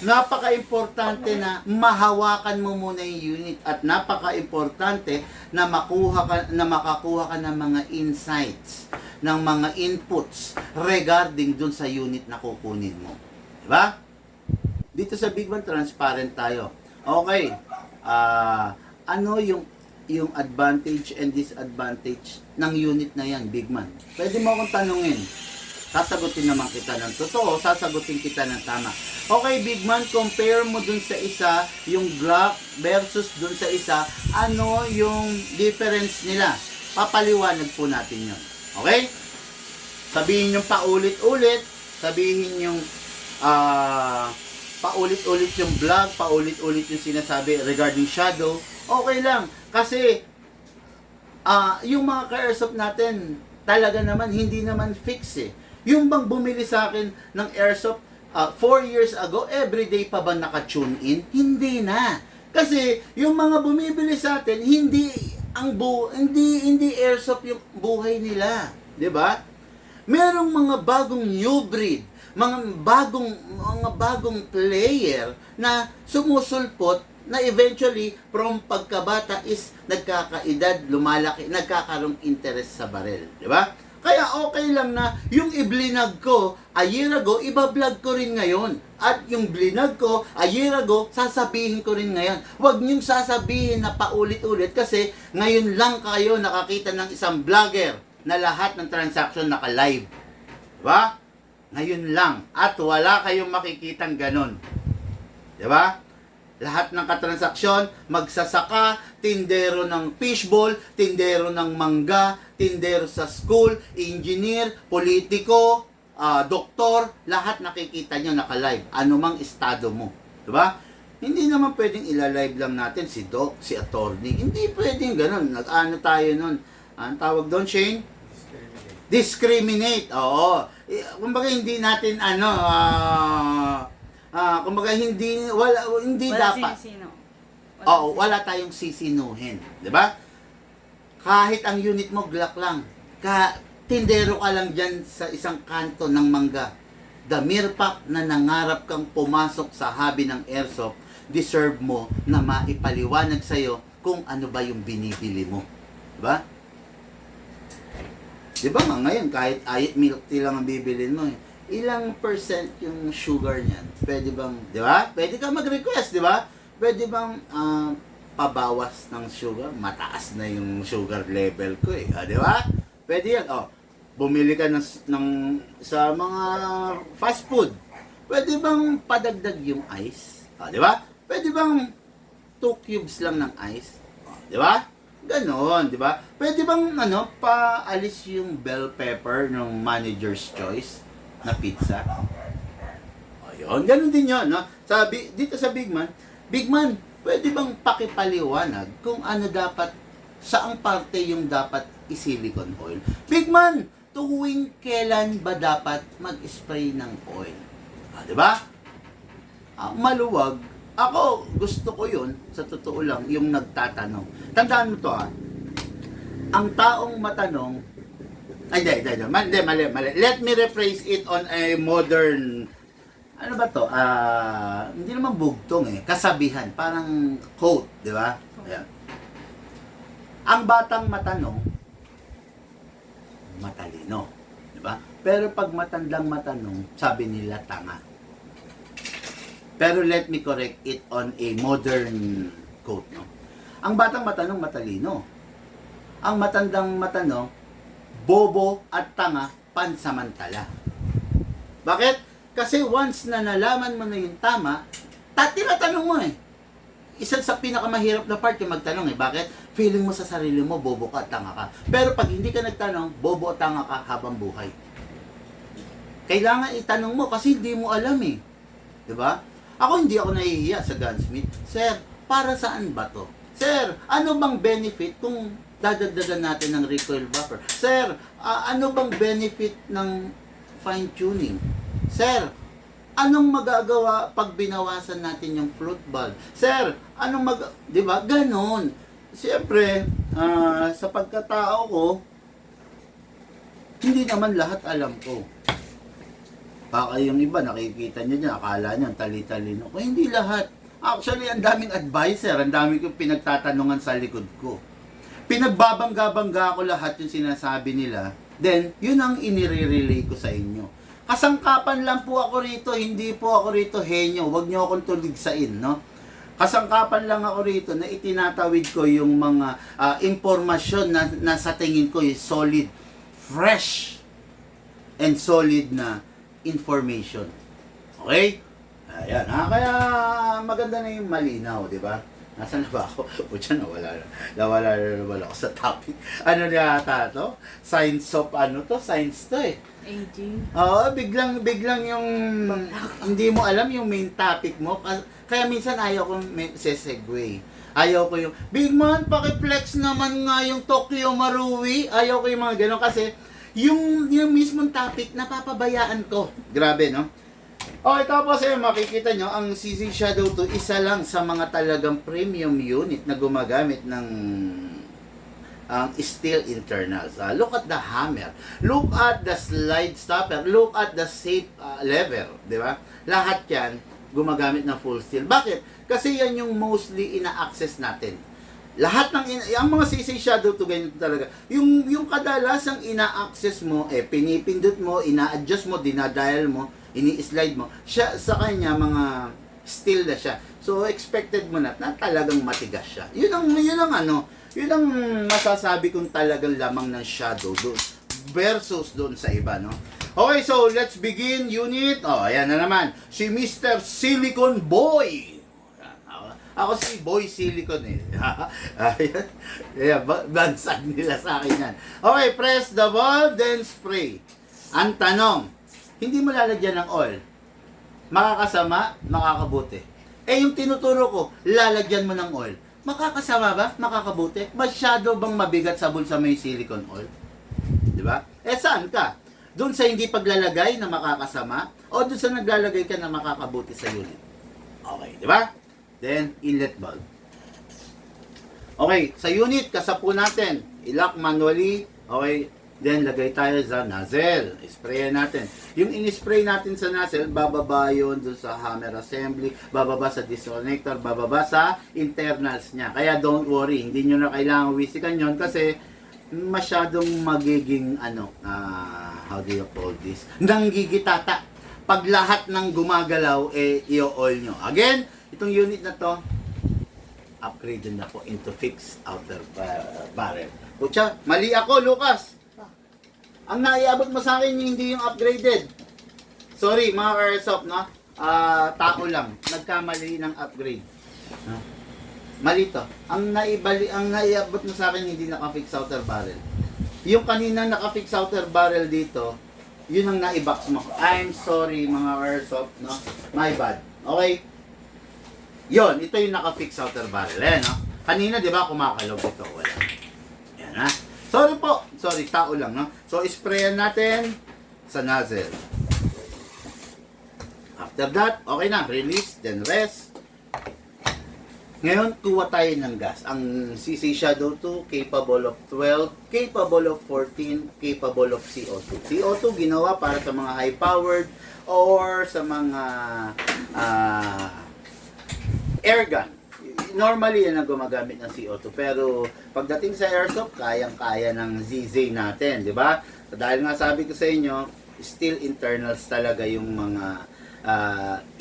Napaka-importante na mahawakan mo muna yung unit at napaka-importante na makakuha ka ng mga insights, ng mga inputs regarding dun sa unit na kukunin mo. Diba? Dito sa Big Man, transparent tayo. Okay. Ano yung advantage and disadvantage ng unit na yan, Big Man? Pwede mo akong tanungin. Sasagutin naman kita ng totoo, sasagutin kita ng tama. Okay, Big Man, compare mo dun sa isa, yung Glock versus dun sa isa, ano yung difference nila? Papaliwanag po natin yun. Okay? Sabihin yung paulit-ulit, sabihin yung paulit-ulit yung vlog, paulit-ulit yung sinasabi regarding Shadow, okay lang. Kasi, yung mga ka-airsoft natin, talaga naman, hindi naman fix Yung bang bumili sa akin ng airsoft 4 years ago, everyday pa ba naka-tune in? Hindi na. Kasi yung mga bumibili sa atin, hindi airsoft yung buhay nila, 'di ba? Merong mga bagong new breed, mga bagong player na sumusulpot na eventually from pagkabata is nagkakaedad, lumalaki, nagkakaroong interest sa barel, 'di ba? Kaya okay lang na yung i-blinag ko a year ago, iba-vlog ko rin ngayon. At yung blinag ko a year ago, sasabihin ko rin ngayon. Huwag niyong sasabihin na paulit-ulit kasi ngayon lang kayo nakakita ng isang vlogger na lahat ng transaction naka-live. Diba? Ngayon lang. At wala kayong makikitang ganon. Diba? Lahat ng katransaksyon, magsasaka, tindero ng fishball, tindero ng mangga, tindero sa school, engineer, politiko, doktor, lahat nakikita nyo naka-live. Anumang estado mo. Diba? Hindi naman pwedeng ilalive lang natin si Doc, si attorney. Hindi pwedeng ganun. Nag-ano tayo nun? Ang tawag doon, Shane? Discriminate. Oo. Kumbaga hindi natin kumbaga hindi dapat. Wala tayong sisinuhin, 'di ba? Kahit ang unit mo Glock lang, tindero ka lang diyan sa isang kanto ng mangga. the mere fact na nangarap kang pumasok sa hobby ng airsoft, deserve mo na maipaliwanag sa'yo kung ano ba yung binibili mo. Diba? Diba nga ngayon, kahit milk tea lang ang bibilin mo ilang percent yung sugar niyan? Pwede bang, diba? Pwede kang mag-request, diba? Pwede bang pabawas ng sugar? Mataas na yung sugar level ko diba? Pwede yan. Bumili ka sa mga fast food. Pwede bang padagdag yung ice? Di ba? Pwede bang 2 cubes lang ng ice? Di ba? Ganon, di ba? Pwede bang paalis yung bell pepper ng manager's choice na pizza? Ayun, ganon din yun, no? Dito sa Big Man, pwede bang pakipaliwanag kung ano dapat, saang parte yung dapat i-silicone oil? Big Man, tuwing kailan ba dapat mag-spray ng oil? Di ba? Maluwag. Ako, gusto ko yun, sa totoo lang, yung nagtatanong. Tandaan mo to ang taong matanong, mali. Let me rephrase it on a modern, ano ba to? Hindi naman bugtong kasabihan, parang quote, di ba? Ayan. Ang batang matanong, matalino, di ba? Pero pag matandang matanong, sabi nila tanga. Pero let me correct it on a modern quote, no? Ang batang matanong, matalino. Ang matandang matanong, bobo at tanga, pansamantala. Bakit? Kasi once na nalaman mo na yung tama, tinatanong mo Isa sa pinakamahirap na part yung magtanong Bakit? Feeling mo sa sarili mo, bobo ka at tanga ka. Pero pag hindi ka nagtanong, bobo at tanga ka habang buhay. Kailangan itanong mo kasi hindi mo alam Diba? Ako hindi ako nahihiya sa gunsmith. Sir, para saan ba to? Sir, ano bang benefit kung dadagdagan natin ng recoil buffer? Sir, ano bang benefit ng fine tuning? Sir, anong magagawa pag binawasan natin yung float valve? Sir, di ba? Ganon. Siyempre, sa pagkatao ko, hindi naman lahat alam ko. Baka yung iba, nakikita nyo dyan, akala nyo, tali-talino ko. Hindi lahat. Actually, ang daming advisor, ang daming kong pinagtatanungan sa likod ko. Pinagbabangga-bangga ko lahat yung sinasabi nila. Then, yun ang inire-relay ko sa inyo. Kasangkapan lang po ako rito, hindi po ako rito henyo. Huwag nyo akong tuligsain, no? Kasangkapan lang ako rito na itinatawid ko yung mga impormasyon na sa tingin ko yung solid, fresh, and solid na information. Okay? Ayan, kaya maganda na yung malinaw, di ba? Nasaan na ba ako? Pucha, nawala ako sa topic. Ano na yata to? Science of Science to Aging. Oo, biglang yung hindi mo alam yung main topic mo. Kaya minsan ayaw kong segue. Ayaw ko yung, Big Man, pakiflex naman nga yung Tokyo Marui. Ayaw ko yung mga gano'n kasi yung mismong topic, napapabayaan ko. Grabe, no? Okay, tapos makikita nyo, ang CZ Shadow 2, isa lang sa mga talagang premium unit na gumagamit ng steel internals. Look at the hammer. Look at the slide stopper. Look at the safe lever. Di ba? Lahat yan, gumagamit ng full steel. Bakit? Kasi yan yung mostly ina-access natin. Lahat ang mga CC Shadow to ganito talaga. Yung kadalasang ina-access mo, pinipindot mo, ina-adjust mo, dinadial mo, ini-slide mo, siya sa kanya mga steel na siya. So expected mo na talagang matigas siya. Yun ang masasabi kong talagang lamang ng Shadow doon versus doon sa iba, no? Okay, so let's begin unit. Ayan na naman. Si Mr. Silicon Boy. Ako si Boy Silicon Ayan, bansag nila sa akin yan. Okay, press the valve, then spray. Ang tanong, hindi mo lalagyan ng oil. Makakasama, makakabuti. Yung tinuturo ko, lalagyan mo ng oil. Makakasama ba? Makakabuti? Masyado bang mabigat sa bulsa may silicone oil? Di ba? Saan ka? Doon sa hindi paglalagay na makakasama o doon sa naglalagay ka na makakabuti sa unit? Okay, di ba? Then, inlet valve. Okay, sa unit, kasapo natin. I-lock manually. Okay, Then, lagay tayo sa nozzle. Sprayan natin. Yung in-spray natin sa nozzle, bababa yun dun sa hammer assembly, bababa sa disconnector, bababa sa internals niya. Kaya don't worry, hindi nyo na kailangan wisikan yun kasi masyadong magiging, how do you call this? Nanggigitata. Pag lahat ng gumagalaw, i-oil nyo. Again, itong unit na to, upgrade na po into fixed outer barrel. Pucha, mali ako, Lucas. Ang naiabot mo sa akin hindi yung upgraded. Sorry, mga ka-airsoft, no? Tao lang. Nagkamali ng upgrade. No? Mali to. Ang naiabot mo sa akin hindi naka-fix outer barrel. Yung kanina naka-fix outer barrel dito, yun ang naibox mo. I'm sorry, mga ka-airsoft, no? My bad. Okay? Yon, ito yung naka-fix outer barrel. No? Kanina, di ba, kumakalog ito. Wala. Yan, ha? Sorry po. Sorry, tao lang, no? So, sprayan natin sa nozzle. After that, okay na. Release, then rest. Ngayon, kuha tayo ng gas. Ang CC Shadow 2, capable of 12, capable of 14, capable of CO2. CO2, ginawa para sa mga high-powered or sa mga air gun. Normally, yan ang gumagamit ng CO2. Pero, pagdating sa airsoft, kayang-kaya ng ZZ natin, di ba? Dahil nga sabi ko sa inyo, still internals talaga yung mga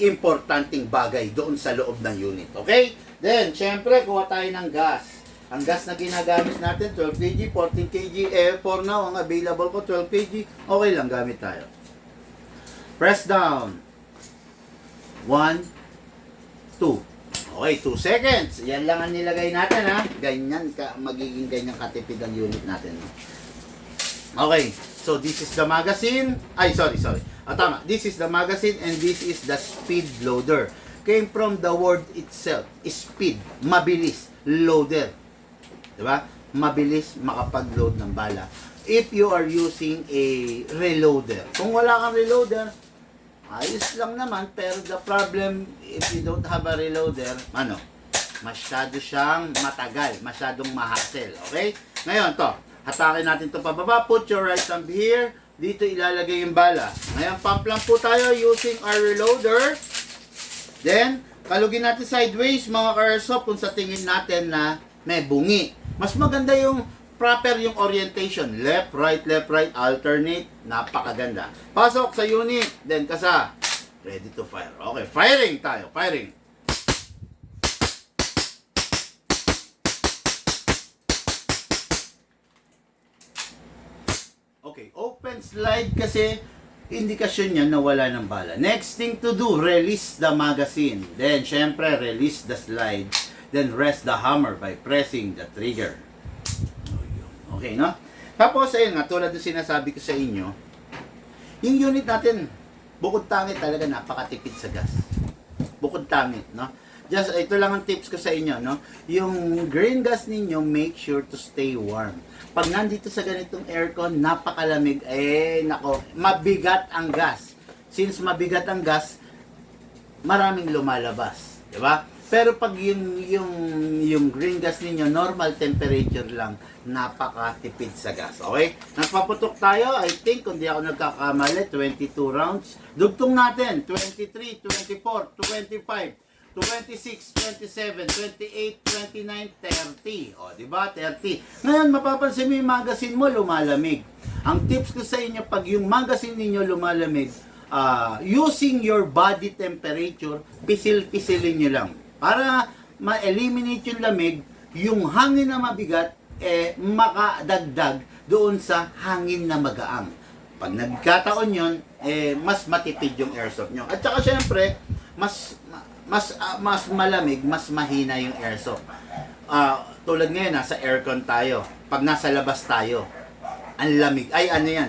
importanteng bagay doon sa loob ng unit. Okay? Then, syempre, kuha tayo ng gas. Ang gas na ginagamit natin, 12 kg, 14 kg, for now, ang available ko, 12 kg. Okay lang, gamit tayo. Press down. 1, 2. Okay, 2 seconds. Yan lang ang nilagay natin, ha. Ganyan, magiging ganyan katipid ang unit natin. No? Okay, so this is the magazine. Ay, sorry. Tama. This is the magazine and this is the speed loader. Came from the word itself. Speed. Mabilis. Loader. Diba? Mabilis makapag-load ng bala. If you are using a reloader. Kung wala kang reloader, ayos lang naman, pero the problem, if you don't have a reloader, masyado siyang matagal, masyadong mahassle, okay? Ngayon, hatakin natin to pababa, put your right thumb here, dito ilalagay yung bala. Ngayon, pump lang po tayo using our reloader, then, kalugin natin sideways, mga ka-airsoft, kung sa tingin natin na may bungi. Mas maganda yung proper yung orientation. Left, right, alternate. Napakaganda. Pasok sa unit. Then kasa. Ready to fire. Okay, firing tayo. Firing. Okay, open slide kasi indikasyon yan na wala ng bala. Next thing to do, release the magazine. Then, syempre, release the slide. Then, rest the hammer by pressing the trigger. Okay, no? Tapos, ayun nga, tulad ng sinasabi ko sa inyo, yung unit natin, bukod tangit talaga, napakatipid sa gas. Bukod tangit, no? Just, ito lang ang tips ko sa inyo, no? Yung green gas ninyo, make sure to stay warm. Pag nandito sa ganitong aircon, napakalamig, nako, mabigat ang gas. Since mabigat ang gas, maraming lumalabas, di ba? Pero pag yung green gas ninyo, normal temperature lang, napakatipid sa gas. Okay? Nagpaputok tayo, I think, kung di ako nagkakamali, 22 rounds. Dugtong natin, 23, 24, 25, 26, 27, 28, 29, 30. O, di ba? 30. Ngayon, mapapansin mo yung magazine mo, lumalamig. Ang tips ko sa inyo, pag yung magazine ninyo lumalamig, using your body temperature, pisil-pisilin nyo lang. Para ma-eliminate yung lamig, yung hangin na mabigat, makadagdag doon sa hangin na magaang. Pag nagkataon yun, mas matipid yung airsoft nyo. At saka syempre, mas malamig, mas mahina yung airsoft. Tulad ngayon, nasa aircon tayo. Pag nasa labas tayo, ang lamig. Ay, ano yan?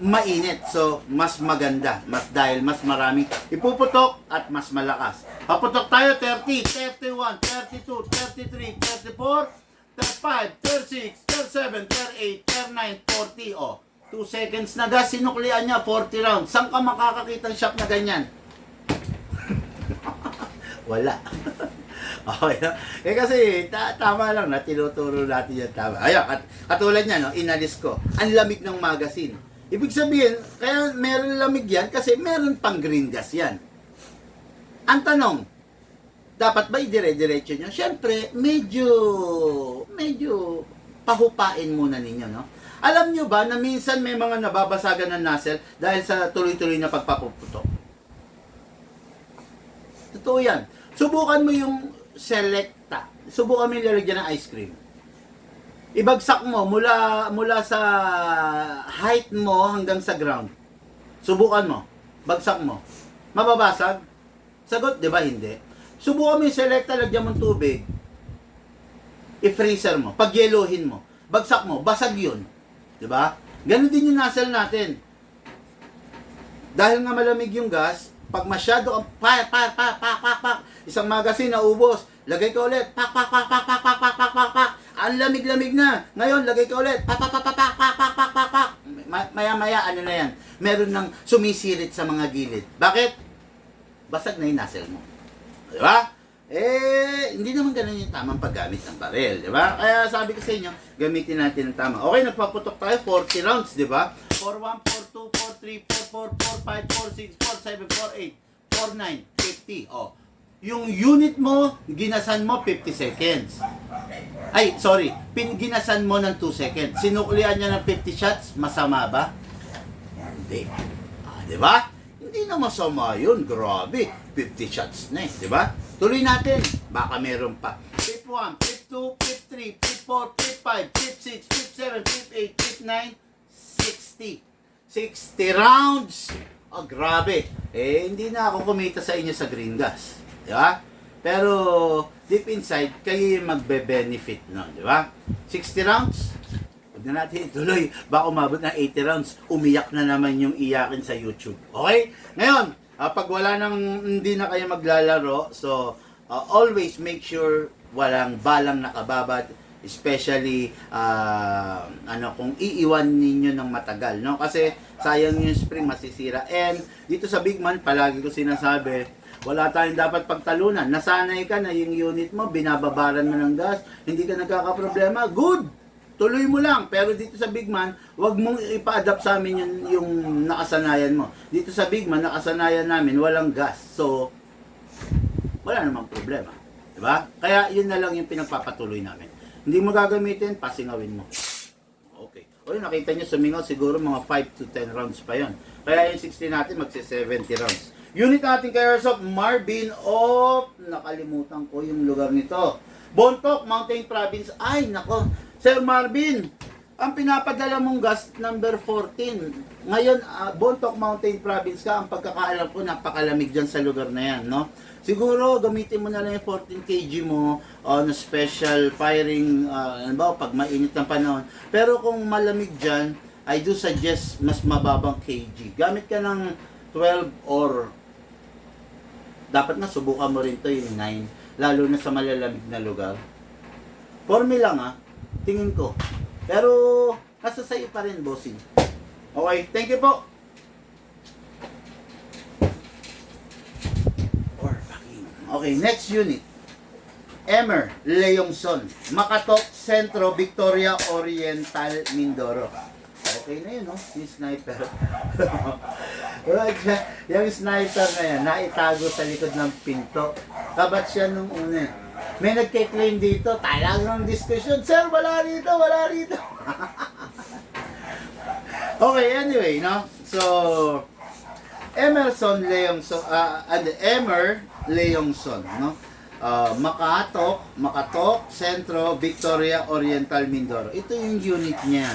Mainit. So, mas maganda. Dahil mas maraming ipuputok at mas malakas. Paputok tayo, 30, 31, 32, 33, 34, 35, 36, 37, 38, 39, 40. O, 2 seconds na gas, sinuklian niya, 40 rounds. Saan ka makakakita ng shop na ganyan? Wala. Okay, no? Kasi tama lang na tinuturo natin yan tama. Ayun, katulad niya, no, inalis ko. Ang lamig ng magazine. Ibig sabihin, kaya meron lamig yan kasi meron pang green gas yan. Ang tanong, dapat ba idire-diretso nyo? Siyempre, medyo pahupain muna ninyo, no? Alam nyo ba na minsan may mga nababasagan ng nozzle dahil sa tuloy-tuloy na pagpapuputok? Totoo yan. Subukan mo yung Selecta. Subukan mo yung lalagyan ng ice cream. Ibagsak mo mula sa height mo hanggang sa ground. Subukan mo. Bagsak mo. Mababasag? Sagot, di ba? Hindi. Subukan mo yung Selecta, lagyan mo ng tubig. I-freezer mo. Pag-yelohin mo. Bagsak mo. Basag yun. Di ba? Ganon din yung nozzle natin. Dahil nga malamig yung gas, pag masyado ang pak, isang magazine na ubos, lagay ka ulit, pak. Ang lamig-lamig na. Ngayon, lagay ka ulit, pak. Maya-maya, ano na yan? Meron ng sumisirit sa mga gilid. Bakit? Basag na yung nozzle mo. Di ba? Hindi naman ganun yung tamang paggamit ng barel, di ba? Kaya sabi ko sa inyo, gamitin natin ng tama. Okay, nagpaputok tayo, 40 rounds, di ba? 4-1, 4-2, 4-3, 4-4, 4-5, 4-6, 4-7, 4-8, 4-9, 50. Oh. Yung unit mo, ginasan mo 50 seconds. Ay, sorry, ginasan mo ng 2 seconds. Sinuklian niya ng 50 shots, masama ba? Hindi. Di ba? Hindi na masama yun, grabe. 50 shots na eh, di ba? Tuloy natin, baka meron pa. Flip 1, flip 2, flip 3, flip 4, flip 5, flip 6, flip 7, flip 8, flip 9, 60. 60 rounds! Oh, grabe. Hindi na ako kumita sa inyo sa green gas. Di ba? Pero, deep inside, kayo yung magbe-benefit nun, di ba? 60 rounds, huwag na natin ituloy. Baka umabot ng 80 rounds, umiyak na naman yung iyakin sa YouTube. Okay? Ngayon, pag wala hindi na kayo maglalaro, so always make sure walang balang nakababad, especially kung iiwan ninyo ng matagal, no? Kasi sayang yung spring, masisira. And dito sa Big Man, palagi ko sinasabi, wala tayong dapat pagtalunan. Nasanay ka na yung unit mo, binababaran mo ng gas, hindi ka nagkakaproblema, good! Tuloy mo lang. Pero dito sa Big Man, wag mong ipa-adapt sa amin yung nakasanayan mo. Dito sa Big Man, nakasanayan namin, walang gas. So, wala namang problema. Diba? Kaya yun na lang yung pinagpapatuloy namin. Hindi mo gagamitin, pasingawin mo. Okay. O yun, nakita nyo sumingaw, siguro mga 5 to 10 rounds pa yon. Kaya yung 60 natin, magsi-70 rounds. Unit natin kay Airsoft, Marvin of... Nakalimutan ko yung lugar nito. Bontoc, Mountain Province. Ay, nako. Sir Marvin, ang pinapadala mong gas number 14. Ngayon, Bontoc Mountain Province ka, ang pagkakaalam ko, napakalamig dyan sa lugar na yan, no? Siguro, gamitin mo na lang yung 14 kg mo on special firing, pag mainit ng panahon. Pero kung malamig dyan, I do suggest mas mababang kg. Gamit ka ng 12 or dapat na subukan mo rin to yung 9, lalo na sa malalamig na lugar. For me lang tingin ko. Pero, nasa sa'yo pa rin, bossing. Okay, thank you po. Okay, next unit. Emer, Leongson, Makatok, Centro, Victoria, Oriental, Mindoro. Okay na yun, no? Yung sniper. Yung sniper na yan, naitago sa likod ng pinto. Kabat siya nung una. May nagke-claim dito, talagang discussion. Sir, wala rito, wala rito. Okay, anyway, no? So, Emerson Leongson, Emer Leongson, no? Makatok, Centro, Victoria, Oriental, Mindoro. Ito yung unit niya.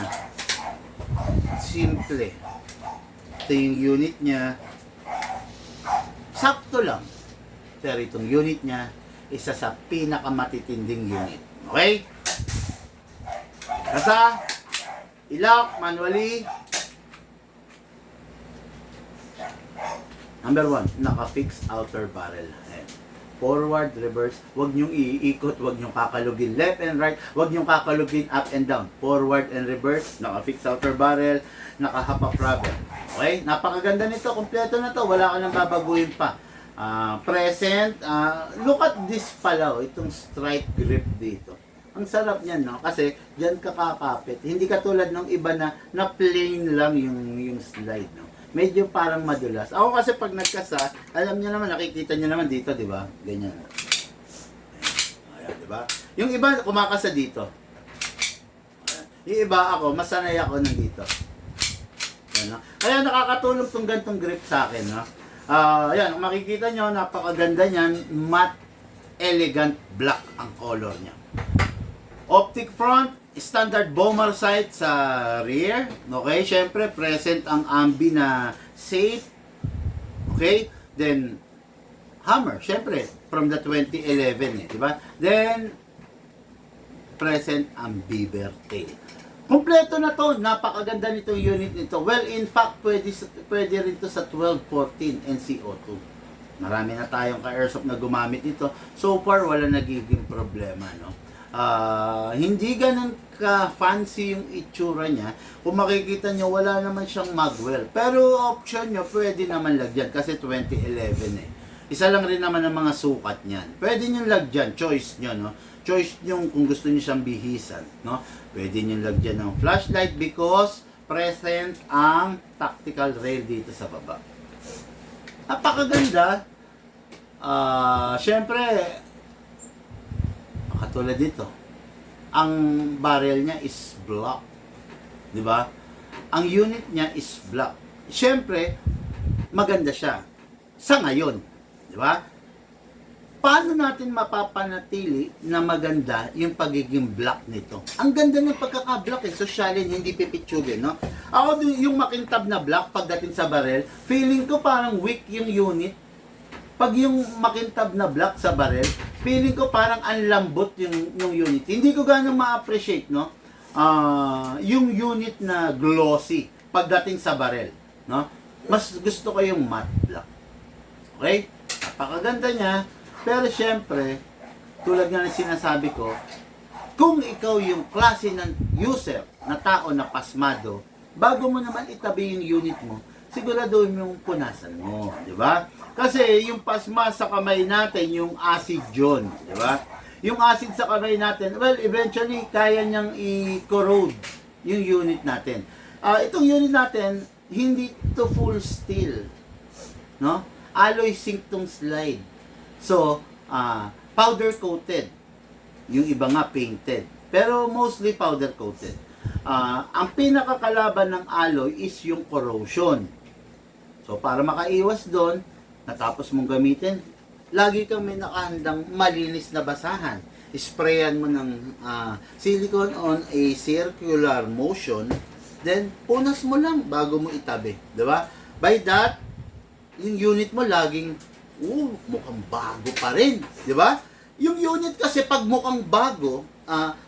Simple. Ito yung unit niya. Sakto lang. Pero itong unit niya, isa sa pinakamatitinding unit. Okay? Kasa, ilak, manually. Number 1, naka-fix outer barrel. Ayan. Forward, reverse, huwag nyong iikot, huwag nyong kakalugin left and right, huwag nyong kakalugin up and down. Forward and reverse, naka-fix outer barrel, naka-half up rubber. Okay? Napakaganda nito, kompleto na to, wala ka nang babaguhin pa. present. Look at this pala, itong stripe grip dito. Ang sarap niyan, no? Kasi diyan ka kakapit. Hindi katulad ng iba na plain lang yung slide, no? Medyo parang madulas. Ako kasi pag nagkasa, alam niyo naman, nakikita niyo naman dito, di ba? Ganyan. Ayan, di ba? Yung iba kumakasa dito. Yung iba ako, masanay ako nandito. Ayan, no? Kaya nakakatulong tong gantong grip sa akin, no? Ayan, kung makikita nyo, napakaganda niyan. Matte, elegant black ang color niya. Optic front, standard bomber sight sa rear. Okay, syempre present ang ambi na safe. Okay, then hammer, syempre from the 2011 di ba? Then present ang beaver tail. Kompleto na to, napakaganda nitong unit nito. Well, in fact, pwede rin to sa 1214 NCO2. Marami na tayong ka-airsoft na gumamit nito. So far, wala nagiging problema, no? Hindi ganun ka-fancy yung itsura niya. Kung makikita nyo, wala naman siyang magwell. Pero option nyo, pwede naman lagyan kasi 2011 Isa lang rin naman ang mga sukat niyan. Pwede nyo lagyan, choice nyo, no? Choice nyo kung gusto nyo siyang bihisan, no? Pwede nyo lagyan ng flashlight because present ang tactical rail dito sa baba. Napakaganda. Syempre, katulad dito, ang barrel niya is black. Di ba? Ang unit niya is black. Siyempre, maganda siya. Sa ngayon. Di ba? Paano natin mapapanatili na maganda yung pagiging black nito? Ang ganda ng pagkaka-black sosyalin, hindi pipitsugin, no? Ako yung makintab na black pagdating sa barrel, feeling ko parang weak yung unit. Pag yung makintab na black sa barrel, feeling ko parang anlambot yung unit. Hindi ko ganun ma-appreciate, no? Yung unit na glossy pagdating sa barrel, no? Mas gusto ko yung matte black. Okay? Napakaganda niya. Pero syempre, tulad nga ng sinasabi ko, kung ikaw yung klase ng user na tao na pasmado, bago mo naman itabi yung unit mo, siguraduhin yung punasan mo, di ba? Kasi yung pasma sa kamay natin, yung acid yun, di ba? Yung acid sa kamay natin, well, eventually, kaya niyang i-corrode yung unit natin. Itong unit natin, hindi to full steel, no? Alloy zinc tong slide. So, powder coated. Yung iba nga painted. Pero mostly powder coated. Ang pinakakalaban ng alloy is yung corrosion. So, para makaiwas doon, natapos mong gamitin, lagi kang may nakahandang malinis na basahan. Sprayan mo ng silicone on a circular motion, then punas mo lang bago mo itabi. Diba? By that, yung unit mo laging, mukhang bago pa rin. Diba? Yung unit kasi pag mukhang bago,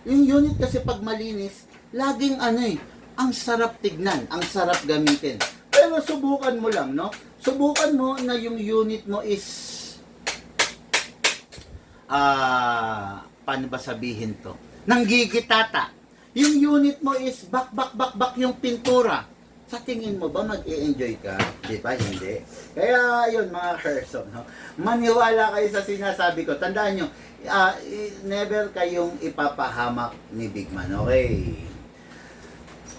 yung unit kasi pag malinis, laging ang sarap tignan, ang sarap gamitin. Pero subukan mo lang, no? Subukan mo na yung unit mo is paano ba sabihin to? Nanggigitata. Yung unit mo is bak yung pintura. Sa tingin mo ba mag-e-enjoy ka? Di ba? Hindi. Kaya yun mga person, no? Maniwala kayo sa sinasabi ko. Tandaan nyo, never kayong ipapahamak ni Big Man. Okay?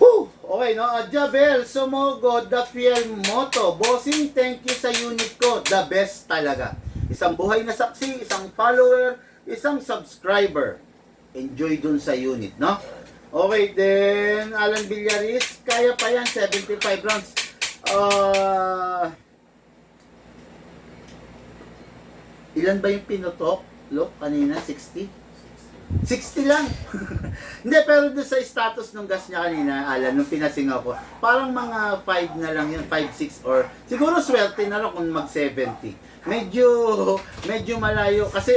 Whew! Okay, no? Jabel, Sumogo, The Fiel Moto. Bossing, thank you sa unit ko. The best talaga. Isang buhay na saksi, isang follower, isang subscriber. Enjoy dun sa unit, no? Okay, then, Alan Villaris, kaya pa yan, 75 rounds. Ilan ba yung pinutok? Look, kanina, 60? 60 lang. Hindi, pero doon sa status ng gas niya kanina, Alan, nung pinasingaw ko, parang mga 5 na lang yun, 5, 6, or siguro swerte na lang kung mag 70. Medyo malayo. Kasi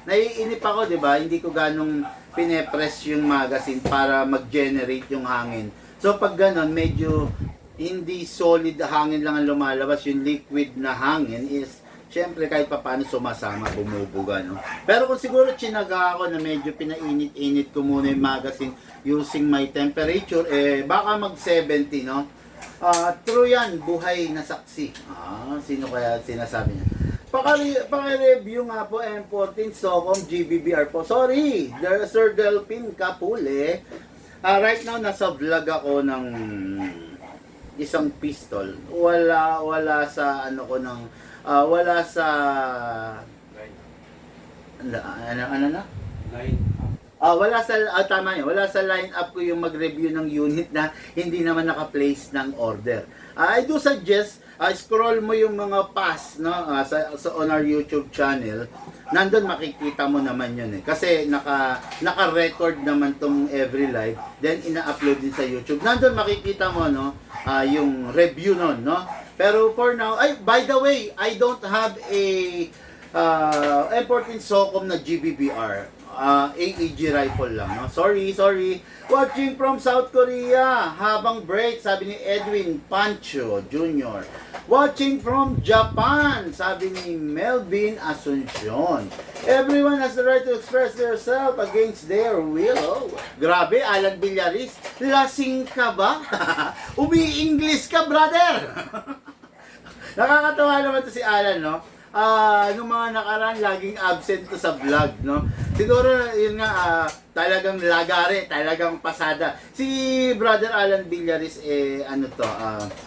naiinip ako, di ba? Hindi ko ganong pinepress yung magazine para mag-generate yung hangin. So, pag ganon, medyo hindi solid hangin lang ang lumalabas. Yung liquid na hangin is siyempre, kahit pa paano sumasama, bumubuga, no? Pero kung siguro tsinaga ako na medyo pinainit-init ko muna yung magazine using my temperature, baka mag-70, no? True yan, buhay na saksi. Sino kaya sinasabi niya? Paki-review nga po M14 Socom GBBR po. Sorry, Sir Delphin Kapule. Right now, nasa vlog ako ng isang pistol. Wala sa ano ko ng wala sa ano na? Line up. Wala sa tama yun. Wala sa line up ko yung mag-review ng unit na hindi naman naka-place ng order. I do suggest scroll mo yung mga pass no sa on our YouTube channel. Nandun makikita mo naman yun eh. Kasi naka-record naman tong every live, then ina-upload din sa YouTube. Nandun makikita mo no yung review nun, no. Pero for now, by the way, I don't have a M14 Socom na GBBR. AEG rifle lang, no? Sorry. Watching from South Korea, habang break, sabi ni Edwin Pancho Jr. Watching from Japan, sabi ni Melvin Asuncion. Everyone has the right to express themselves against their will. Oh, grabe, Alan Villaris, lasing ka ba? Umi-English ka, brother! Nakakatawa naman to si Alan, no? Nung mga nakaraan, laging absent to sa vlog, no? Siguro, yun nga, talagang lagare, talagang pasada. Si Brother Alan Villaris,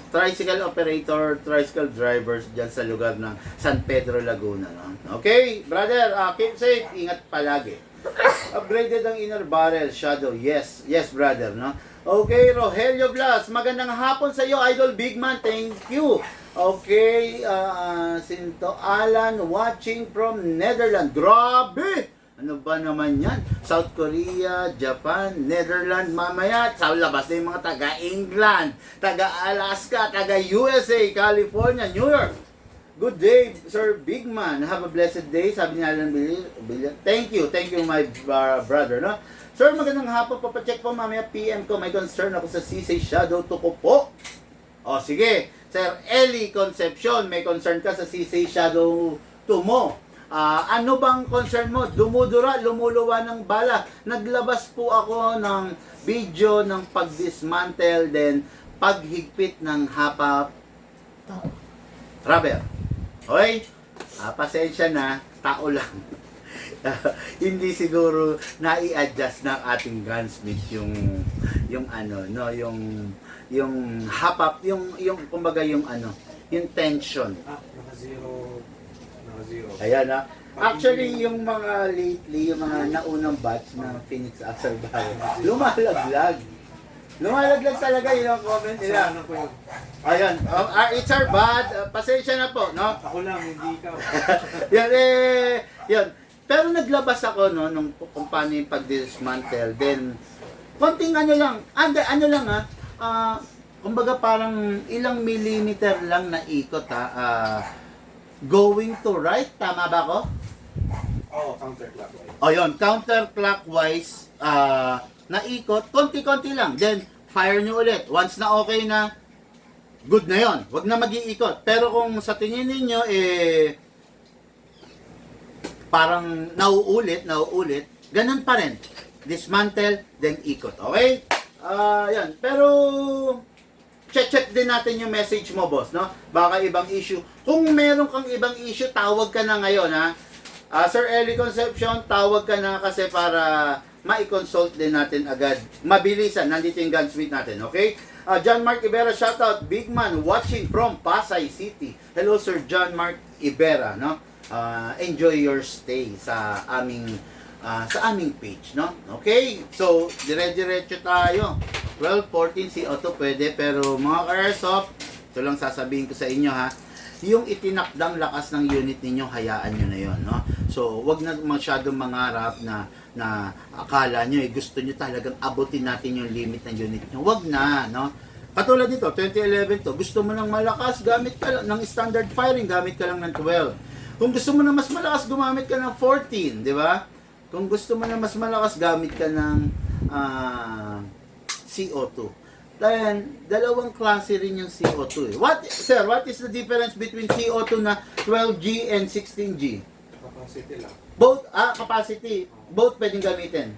tricycle operator, tricycle drivers dyan sa lugar ng San Pedro, Laguna, no? Okay, brother, keep safe, ingat palagi. Upgraded ang inner barrel, Shadow, yes, brother, no? Okay, Rogelio Blas, magandang hapon sa iyo, Idol Big Man, thank you. Okay, Sinto Alan watching from Netherlands. Grabe! Ano ba naman yan? South Korea, Japan, Netherlands, mamaya sa labas na yung mga taga-England, taga-Alaska, taga-USA, California, New York. Good day, Sir Big Man. Have a blessed day. Sabi ni Alan Billion. Thank you my brother, no? Sir, magandang hapon. Papacheck po mamaya PM ko. May concern ako sa CC Shadow Tuko po. O, sige. Sir Eli Concepcion, may concern ka sa CC Shadow 2 mo. Ano bang concern mo? Dumudura, lumuluwa ng bala. Naglabas po ako ng video ng pag-dismantle, then paghigpit ng hapa rubber. Okay? Pasensya na, tao lang. Hindi siguro na-i-adjust ng ating gunsmith yung ano, no, yung hapap, yung kumbaga yung ano, yung tension. Naka-zero. Ayan na. Actually, yung mga lately, yung mga naunang batch ng Phoenix Axle Barrel, lumalaglag. Lumalaglag talaga yun ang comment nila. Sana po yun. Ayan, it's our bad. Pasensya na po, no? Ako lang, hindi ikaw. Yan. Pero naglabas ako, no, nung kung paano yung pag-dismantle. Then, konting ano lang, kumbaga parang ilang millimeter lang na ikot, going to right, tama ba ko? Oo, counterclockwise. O yun, counterclockwise na ikot, konti-konti lang. Then, fire nyo ulit. Once na okay na, good na yon. Huwag na mag-iikot. Pero kung sa tingin ninyo, parang nauulit, ganun pa rin. Dismantle, then ikot. Okay? Yan. Pero, check din natin yung message mo, boss, no? Baka ibang issue. Kung meron kang ibang issue, tawag ka na ngayon, ha? Sir Eli Concepcion, tawag ka na kasi para ma-consult din natin agad. Mabilisan, nandito yung gunsmith natin, okay? John Mark Ibera, shoutout. Big Man, watching from Pasay City. Hello, Sir John Mark Ibera, no? Enjoy your stay sa aming page, no? Okay? So, dire-diretso tayo. 12-14 si Otto pwede, pero mga ka-airsoft, ito lang sasabihin ko sa inyo, ha? Yung itinakdang lakas ng unit ninyo, hayaan nyo na yon, no? So, wag na masyadong mangarap na akala nyo, gusto nyo talagang abutin natin yung limit ng unit nyo. Wag na, no? Katulad nito, 2011 to, gusto mo ng malakas, gamit ka lang ng standard firing, gamit ka lang ng 12. Kung gusto mo na mas malakas, gumamit ka ng 14, di ba? Kung gusto mo na mas malakas, gamit ka ng CO2. Dahil dalawang klase rin yung CO2. What is the difference between CO2 na 12G and 16G? Capacity lang. Both, capacity. Both pwedeng gamitin.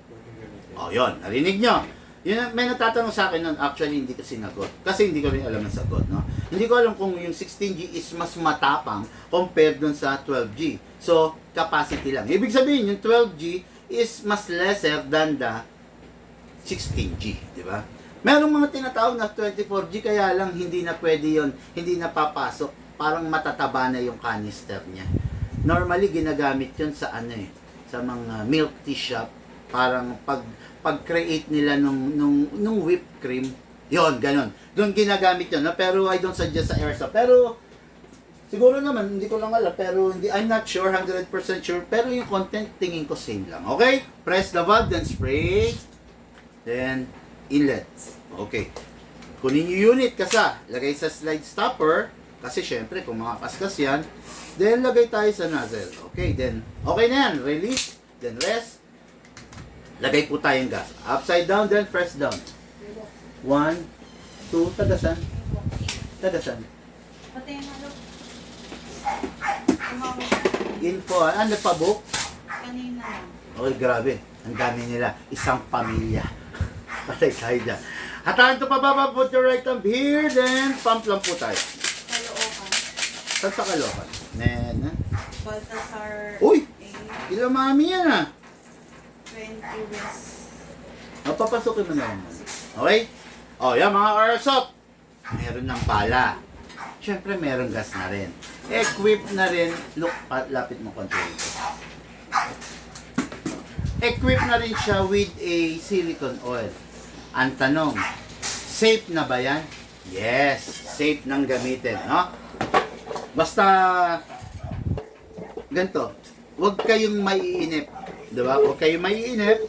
Oh, yun. Narinig nyo. Yun, may natatanong sa akin nun. Actually, hindi ko sinagot. Kasi hindi ko rin alam ang sagot, no? Hindi ko alam kung yung 16G is mas matapang compared dun sa 12G. So, capacity lang. Ibig sabihin, yung 12G is mas lesser than the 16G, di ba? Merong mga tinatawag na 24G, kaya lang hindi na pwede yon, hindi na papasok. Parang matataba na yung canister niya. Normally, ginagamit yun sa sa mga milk tea shop. Parang pag-create nila nung whipped cream, yon ganon. Doon ginagamit yun, no? Pero I don't suggest sa airsoft. Pero, siguro naman, hindi ko lang alam, pero I'm not sure, 100% sure, pero yung content, tingin ko same lang. Okay? Press the valve, then spray, then inlet. Okay. Kunin yung unit kasa, lagay sa slide stopper, kasi syempre, kung mga kaskas yan, then lagay tayo sa nozzle. Okay, then, okay na yan. Release, then rest. Lagay po tayong gas. Upside down, then press down. 1, 2, tagasan. Tagasan. Pati yung ano, Info, nagpabook? kanina lang. Okay, grabe. Ang dami nila. Isang pamilya. Patay tayo dyan. Hatahan ito pababa. Put your right thumb here, then pump lang po tayo. Kalookan. Saan sa Caloocan? Nen. Baltasar. Uy! A, Ilang mami yan 20 West. Mapapasukin mo na yan. Okay? O, yan mga airsoft. Meron ng pala. Siyempre, meron gas na rin. Equip na rin. Look, lapit mo konti ito. Equip na rin siya with a silicone oil. Ang tanong, safe na ba yan? Yes, safe nang gamitin, no? Basta, ganito, huwag kayong maiinip, di ba? Huwag kayong maiinip,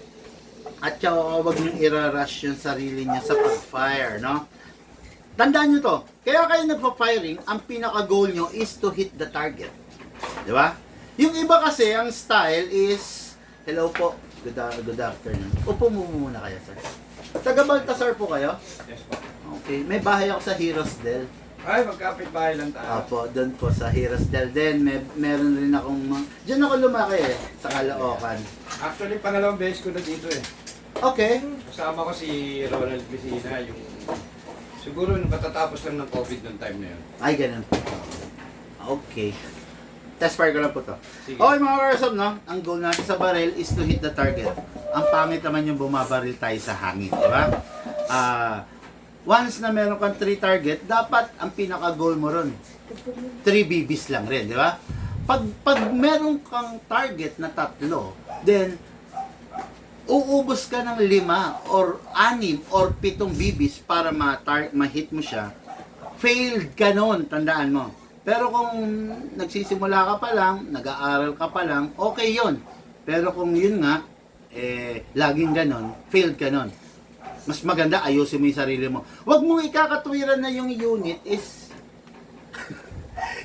at saka huwag niyong irarush yung sarili niyo sa pag-fire, no? Tandaan nyo to, kaya kayo nagpa-firing, ang pinaka-goal nyo is to hit the target. Di ba? Yung iba kasi, ang style is, hello po, good afternoon. Upo mo muna kayo, sir. Taga Baltasar po kayo? Yes po. Okay, may bahay ako sa Hirosdel. Ay, magkapit bahay lang tayo. Apo, doon po sa Hirosdel din. Meron rin akong, diyan ako lumaki sa Caloocan. Actually, pangalawang beses ko na dito eh. Okay. Kasama ko si Ronald Vicina, yung siguro nung katatapos lang ng COVID noong time na yun. Ay, ganun po. Okay. Test fire ko lang po to. Sige. Okay mga airsoft, no? Ang goal natin sa barrel is to hit the target. Ang pangit naman yung bumabaril tayo sa hangin, di ba? Once na meron kang 3 target, dapat ang pinaka-goal mo ron, 3 BBs lang rin, di ba? Pag meron kang target na 3, then, uubos ka ng 5 or 6 or 7 BBs para ma-hit mo siya, failed ka noon, tandaan mo. Pero kung nagsisimula ka pa lang, nag-aaral ka pa lang, okay yon. Pero kung yun nga, laging ganon, failed ka nun. Mas maganda, ayusin mo yung sarili mo. Huwag mong ikakatwiran na yung unit is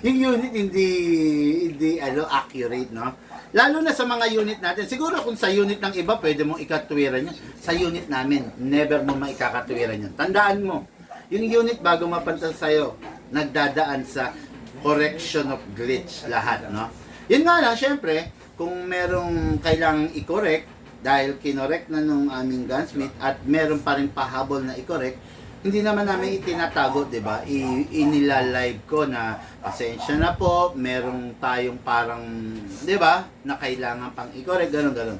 yung unit hindi accurate, no? Lalo na sa mga unit natin. Siguro kung sa unit ng iba, pwede mong ikatwiran yun. Sa unit namin, never mo maikakatwiran yun. Tandaan mo, yung unit bago mapunta sa'yo, nagdadaan sa correction of glitch lahat, no? Yun nga lang, syempre, kung merong kailangang i-correct, dahil kinorek na nung aming gunsmith at meron pa rin pahabol na i-correct, hindi naman namin itinatago, di ba? Inilalive ko na pasensya na po, merong tayong parang, di ba, na kailangan pang i-correct, gano'n.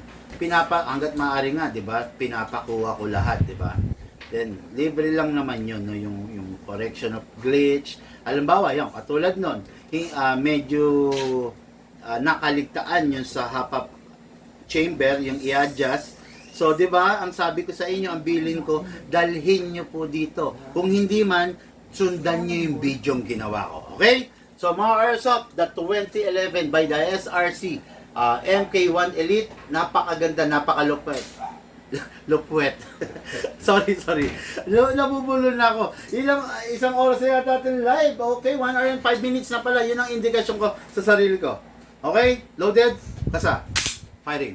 Hanggat maaari nga, di ba, pinapakuha ko lahat, di ba? Then, libre lang naman yun, no? Yung correction of glitch. Halimbawa, yun, katulad nun, medyo nakaligtaan yun sa hop-up chamber, yung i-adjust. So, di ba, ang sabi ko sa inyo, ang bilin ko, dalhin nyo po dito. Kung hindi man, sundan nyo yung video yung ginawa ko. Okay? So, mga airsoft, the 2011 by the SRC, MK1 Elite, napakaganda, napakalupet. Lupwet. sorry. Nabubulol na ako. Isang oras na yata natin live. Okay, 1 hour and 5 minutes na pala. Yun ang indikasyon ko sa sarili ko. Okay? Loaded. Kasa. Firing.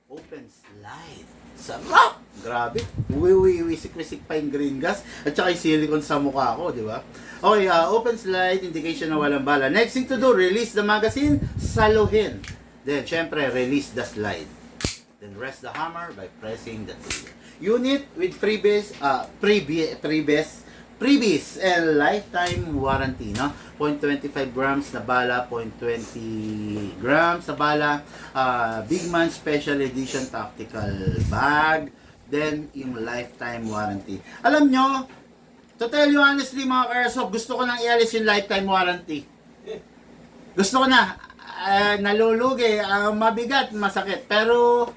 Open slide. Sarap! Grabe. Wisik-wisik pa yung green gas at saka yung silicone sa mukha ko, di ba? Okay, open slide, indication na walang bala. Next thing to do, release the magazine, saluhin. Then, syempre, release the slide. Then rest the hammer by pressing the trigger. Unit with freebies and lifetime warranty, no? 0.25 grams na bala, 0.20 grams na bala, Big Man Special Edition Tactical Bag, then yung lifetime warranty. Alam nyo, to tell you honestly mga ka-airsoft, gusto ko nang ialis yung lifetime warranty. Gusto ko na, nalulugi, mabigat, masakit, pero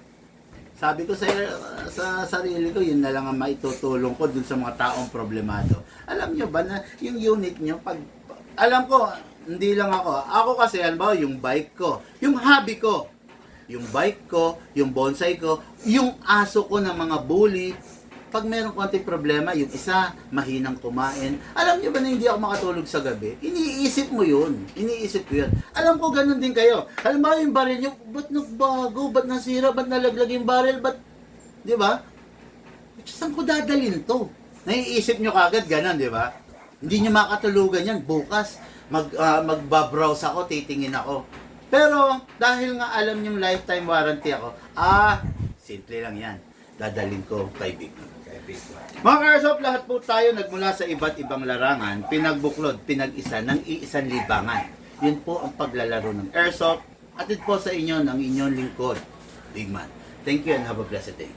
sabi ko sa sarili ko, yun na lang ang maitutulong ko dun sa mga taong problemado. Alam nyo ba na yung unit nyo, alam ko, hindi lang ako kasi, halimbawa, yung bike ko, yung hobby ko, yung bike ko, yung bonsai ko, yung aso ko ng mga bully, pag meron konting problema, yung isa, mahinang kumain, alam nyo ba na hindi ako makatulog sa gabi? Iniisip mo yun. Iniisip ko yun. Alam ko, ganun din kayo. Halimbawa yung baril nyo, ba't nagbago? Ba't nasira? Ba't nalaglag yung baril? Ba't, di ba? Saan ko dadalhin to? Naiisip nyo kagad, ganun, di ba? Hindi nyo makatulugan yan. Bukas, magbabrowse ako, titingin ako. Pero, dahil nga alam yung lifetime warranty ako, simple lang yan. Dadalhin ko kay Big Man. Mga ka-airsoft, lahat po tayo nagmula sa iba't ibang larangan, pinagbuklod, pinag-isa ng iisang libangan. Yun po ang paglalaro ng airsoft. Atid po sa inyo ng inyong lingkod, Big Man. Thank you and have a blessed day.